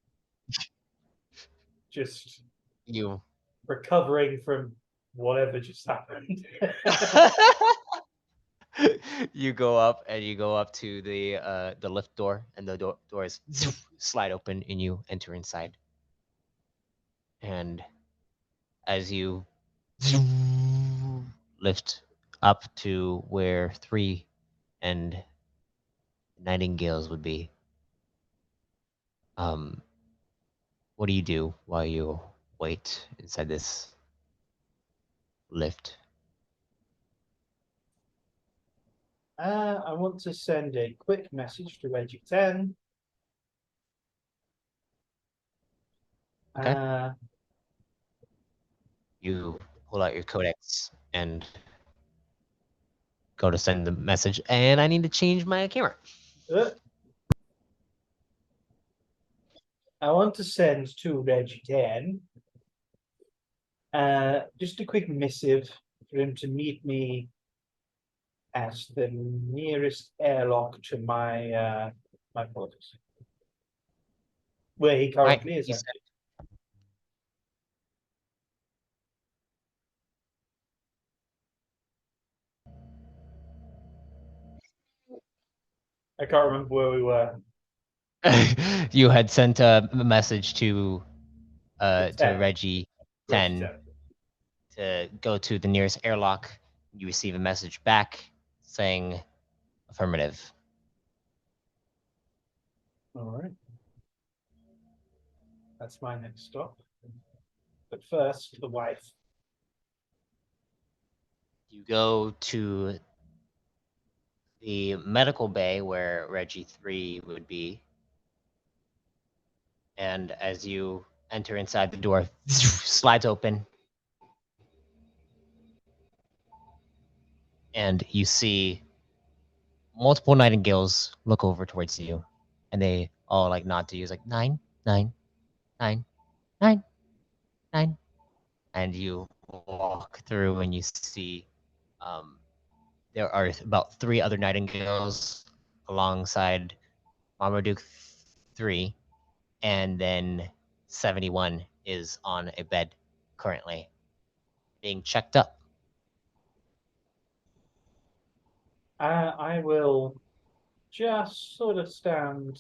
Just You. recovering from whatever just happened. You go up and you go up to the lift door, and the doors slide open and you enter inside. And as you lift up to where 3 and Nightingales would be, what do you do while you wait inside this lift? I want to send a quick message to Reggie 10. Okay. You pull out your codex and go to send the message, and I need to change my camera. I want to send to Reggie 10 just a quick missive for him to meet me at the nearest airlock to my my quarters, where he currently is. I can't remember where we were. You had sent a message to To 10. Reggie 10 to go to the nearest airlock. You receive a message back saying affirmative. All right. That's my next stop. But first, the wife. You go to the medical bay where Reggie 3 would be. And as you enter inside, the door slides open. And you see multiple Nightingales look over towards you. And they all like nod to you. It's like 9, 9, 9, 9, 9. And you walk through and you see there are about 3 other Nightingales alongside Marmaduke 3. And then 71 is on a bed currently being checked up. I will just sort of stand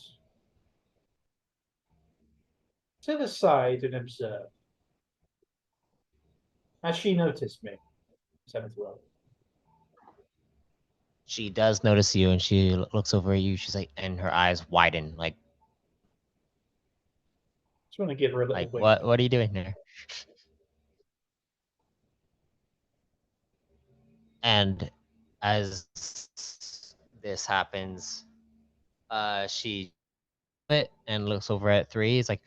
to the side and observe. Has she noticed me? Seventh world. She does notice you, and she looks over at you. She's like, and her eyes widen, like, Just want to give her a little like wink. what are you doing there? And as this happens, she it and looks over at 3. It's like,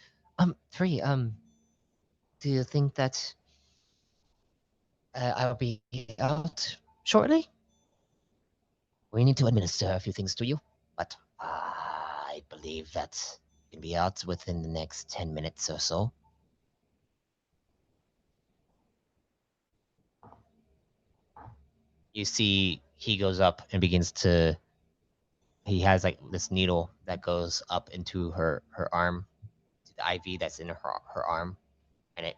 3, do you think that I'll be out shortly? We need to administer a few things to you, but I believe that you can be out within the next 10 minutes or so. You see he goes up and begins to, he has like this needle that goes up into her arm, to the IV that's in her arm, and it,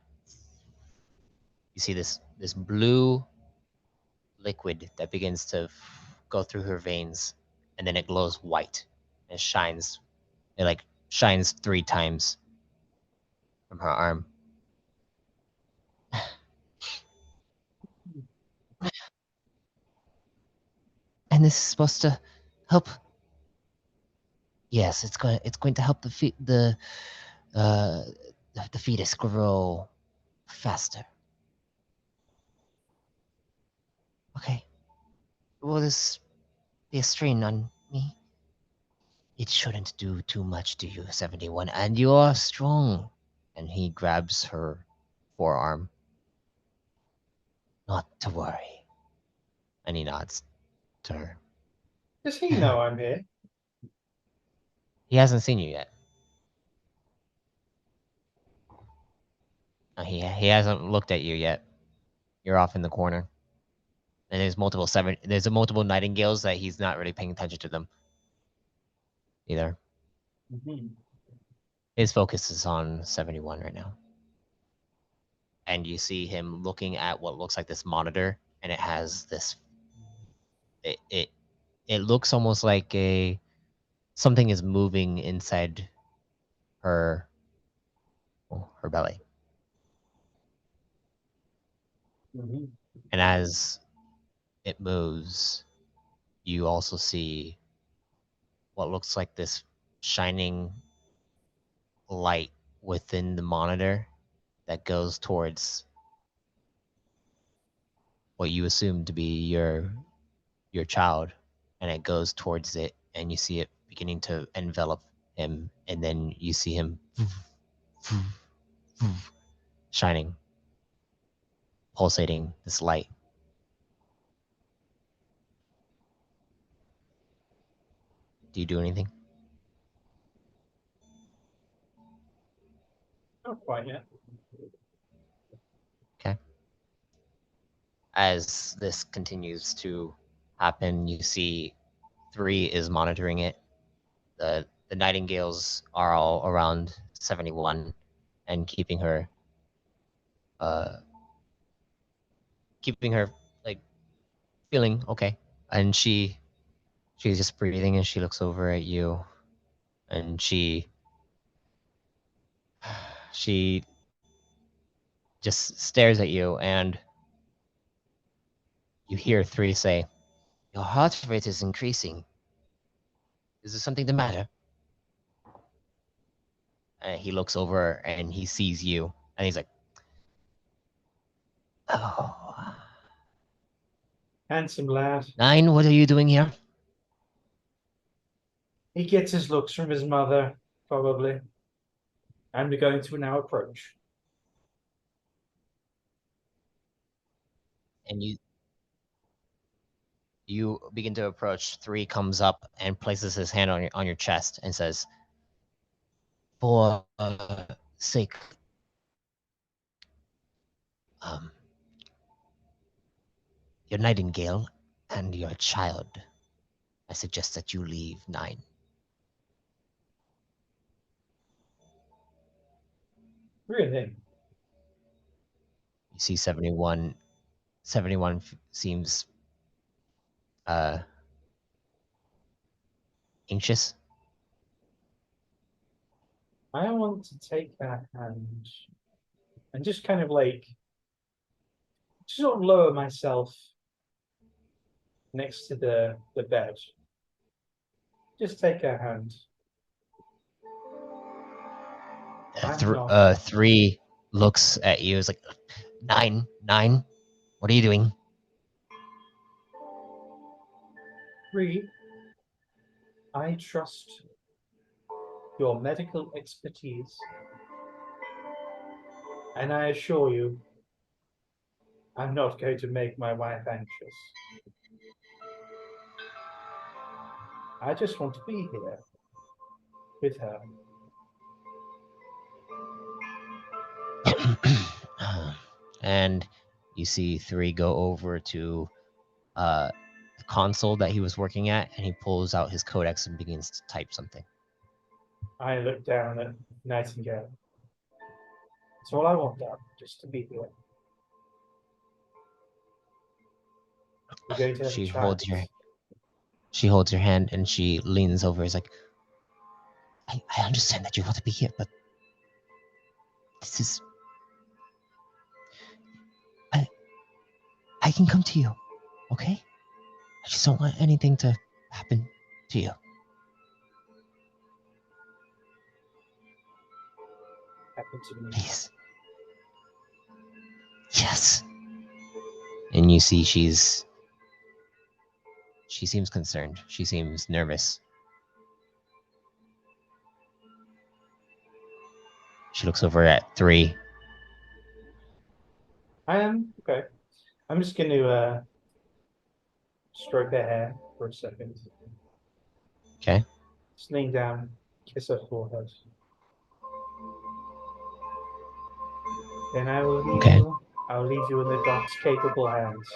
you see this blue liquid that begins to go through her veins, and then it glows white and shines. It like shines 3 times from her arm. And this is supposed to help. Yes, it's going to help the fetus grow faster. Okay. Will this be a strain on me? It shouldn't do too much to you, 71, and you are strong. And he grabs her forearm. Not to worry. And he nods to her. Does he know I'm here? He hasn't seen you yet. He hasn't looked at you yet. You're off in the corner. And there's multiple nightingales that he's not really paying attention to them either. Mm-hmm. His focus is on 71 right now. And you see him looking at what looks like this monitor, and it has this. It looks almost like something is moving inside her belly. Mm-hmm. And as it moves, you also see what looks like this shining light within the monitor that goes towards what you assume to be your child, and it goes towards it, and you see it beginning to envelop him, and then you see him shining, pulsating this light. Do you do anything? Not quite yet. Okay. As this continues to happen, you see 3 is monitoring it. The nightingales are all around 71 and keeping her like feeling okay. And she's just breathing, and she looks over at you, and she just stares at you, and you hear 3 say, "Your heart rate is increasing. Is there something the matter?" And he looks over and he sees you, and he's like, "Oh, Handsome lad. 9, what are you doing here?" He gets his looks from his mother, probably. And we're going to now approach. And you begin to approach. 3 comes up and places his hand on your chest and says, "For sake, um, your nightingale and your child, I suggest that you leave 9." Really? You see 71. 71 seems anxious. I want to take her hand and just kind of like sort of lower myself next to the bed. Just take her hand. I'm not 3 looks at you. It's like, 9. What are you doing? free. I trust your medical expertise. And I assure you, I'm not going to make my wife anxious. I just want to be here with her. And you see 3 go over to the console that he was working at, and he pulls out his codex and begins to type something. I look down at Nightingale. That's all I want, Dad, just to be here. We're going to have a child. She holds your hand, and she leans over. Is like, I understand that you want to be here, but this is I can come to you, okay? I just don't want anything to happen to you. Happen to me. Please. Yes. And you see she seems concerned. She seems nervous. She looks over at 3. I am okay. I'm just going to stroke her hair for a second. Okay. Just lean down, kiss her forehead. Then I will leave Okay. you. I'll leave you in the doc's capable hands.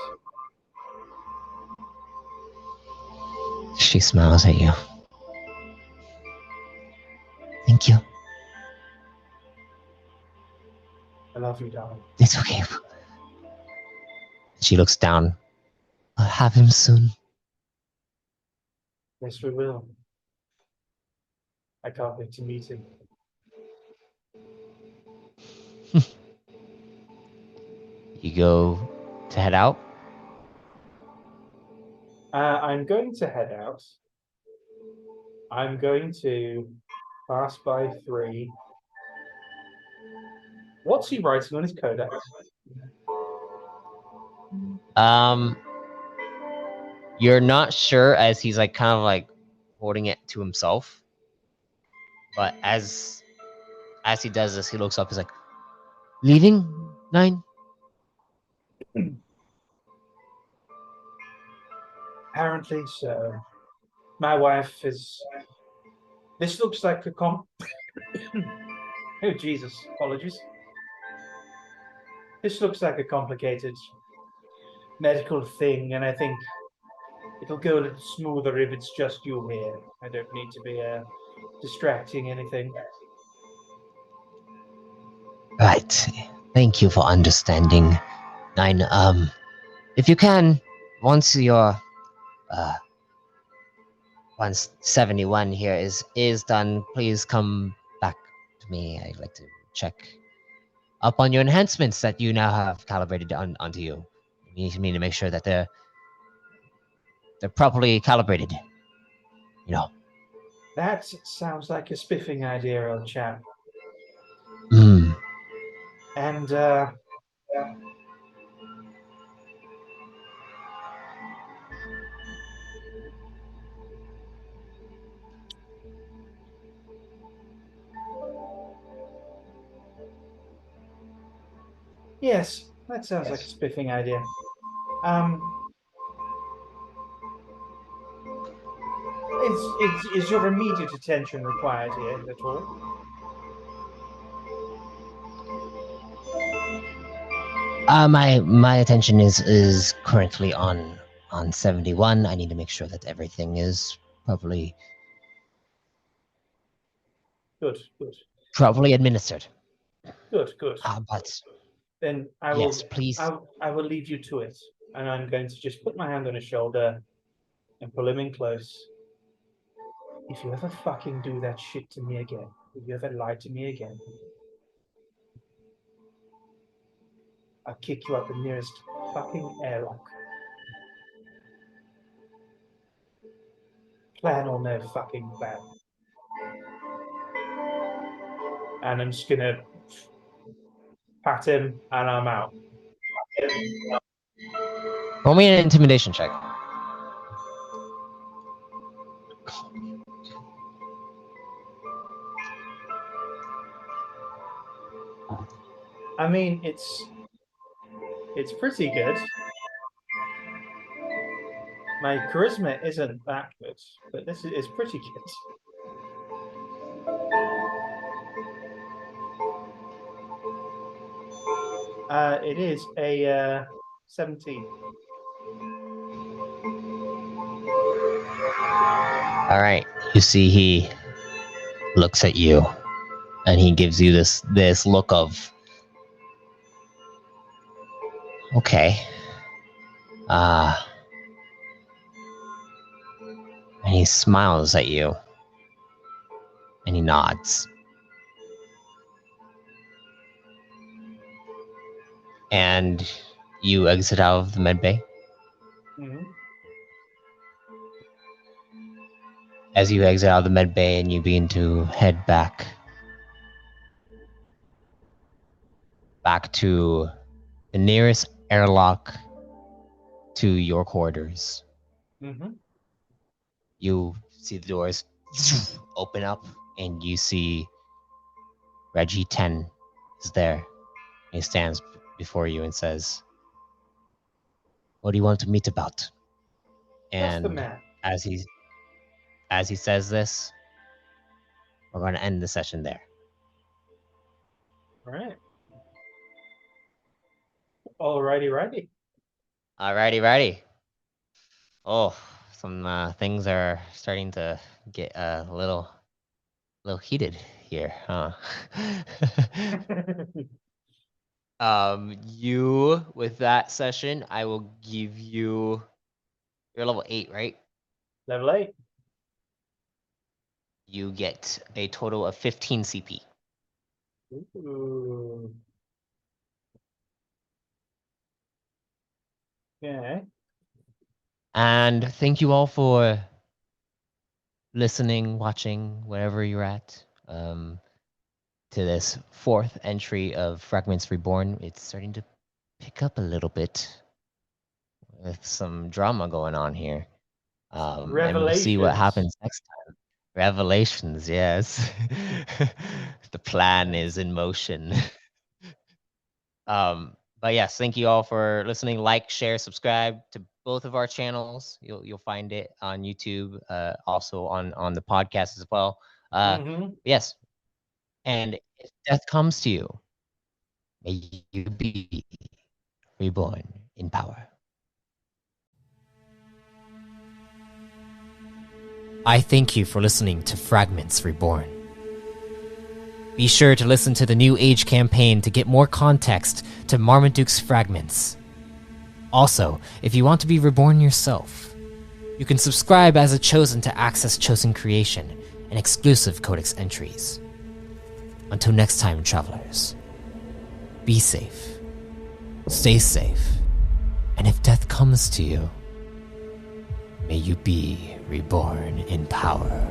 She smiles at you. Thank you. I love you, darling. It's okay. She looks down. I'll have him soon. Yes, we will. I can't wait to meet him. You go to head out. I'm going to head out. I'm going to pass by 3. What's he writing on his codex? You're not sure as he's like kind of like holding it to himself. But as he does this, he looks up, he's like, leaving 9? Apparently so. My wife is. This looks like a Oh, Jesus. Apologies. This looks like a complicated medical thing, and I think it'll go a little smoother if it's just you here. I don't need to be distracting anything. Right. Thank you for understanding. 9, if you can, once your once 71 here is done, please come back to me. I'd like to check up on your enhancements that you now have calibrated onto you. You need me to make sure that they're properly calibrated. You know. That sounds like a spiffing idea, old chap. Hmm. And yes, that sounds like a spiffing idea. Is your immediate attention required here at all? My attention is currently on 71. I need to make sure that everything is properly Good, good, administered. good, good. But Then yes, please. I will leave you to it, and I'm going to just put my hand on his shoulder and pull him in close. If you ever fucking do that shit to me again, if you ever lie to me again, I'll kick you out the nearest fucking airlock. Plan or no fucking plan. And I'm just gonna pat him, and I'm out. Roll me an intimidation check. I mean, it's pretty good. My charisma isn't that good, but this is pretty good. It is a 17. All right. You see, he looks at you, and he gives you this look of, okay. And he smiles at you, and he nods. And you exit out of the med bay. Mm-hmm. As you exit out of the med bay and you begin to head back to the nearest airlock to your quarters. Mm-hmm. You see the doors open up, and you see Reggie 10 is there. He stands before you and says, "What do you want to meet about?" That's the And man. as he says this, we're going to end the session there. All right. Alrighty. Alrighty. Oh, some things are starting to get a little heated here, huh? You with that session, I will give you. You're level 8, right? Level 8. You get a total of 15 CP. Ooh. Yeah. And thank you all for listening, watching, wherever you're at, to this 4th entry of Fragments Reborn. It's starting to pick up a little bit with some drama going on here. And we'll see what happens next time. Revelations, yes. The plan is in motion. But yes, thank you all for listening. Like, share, subscribe to both of our channels. You'll find it on YouTube, also on the podcast as well. Yes. And if death comes to you, may you be reborn in power. I thank you for listening to Fragments Reborn. Be sure to listen to the New Age campaign to get more context to Marmaduke's Fragments. Also, if you want to be reborn yourself, you can subscribe as a Chosen to access Chosen creation and exclusive Codex entries. Until next time, travelers, be safe, stay safe, and if death comes to you, may you be reborn in power.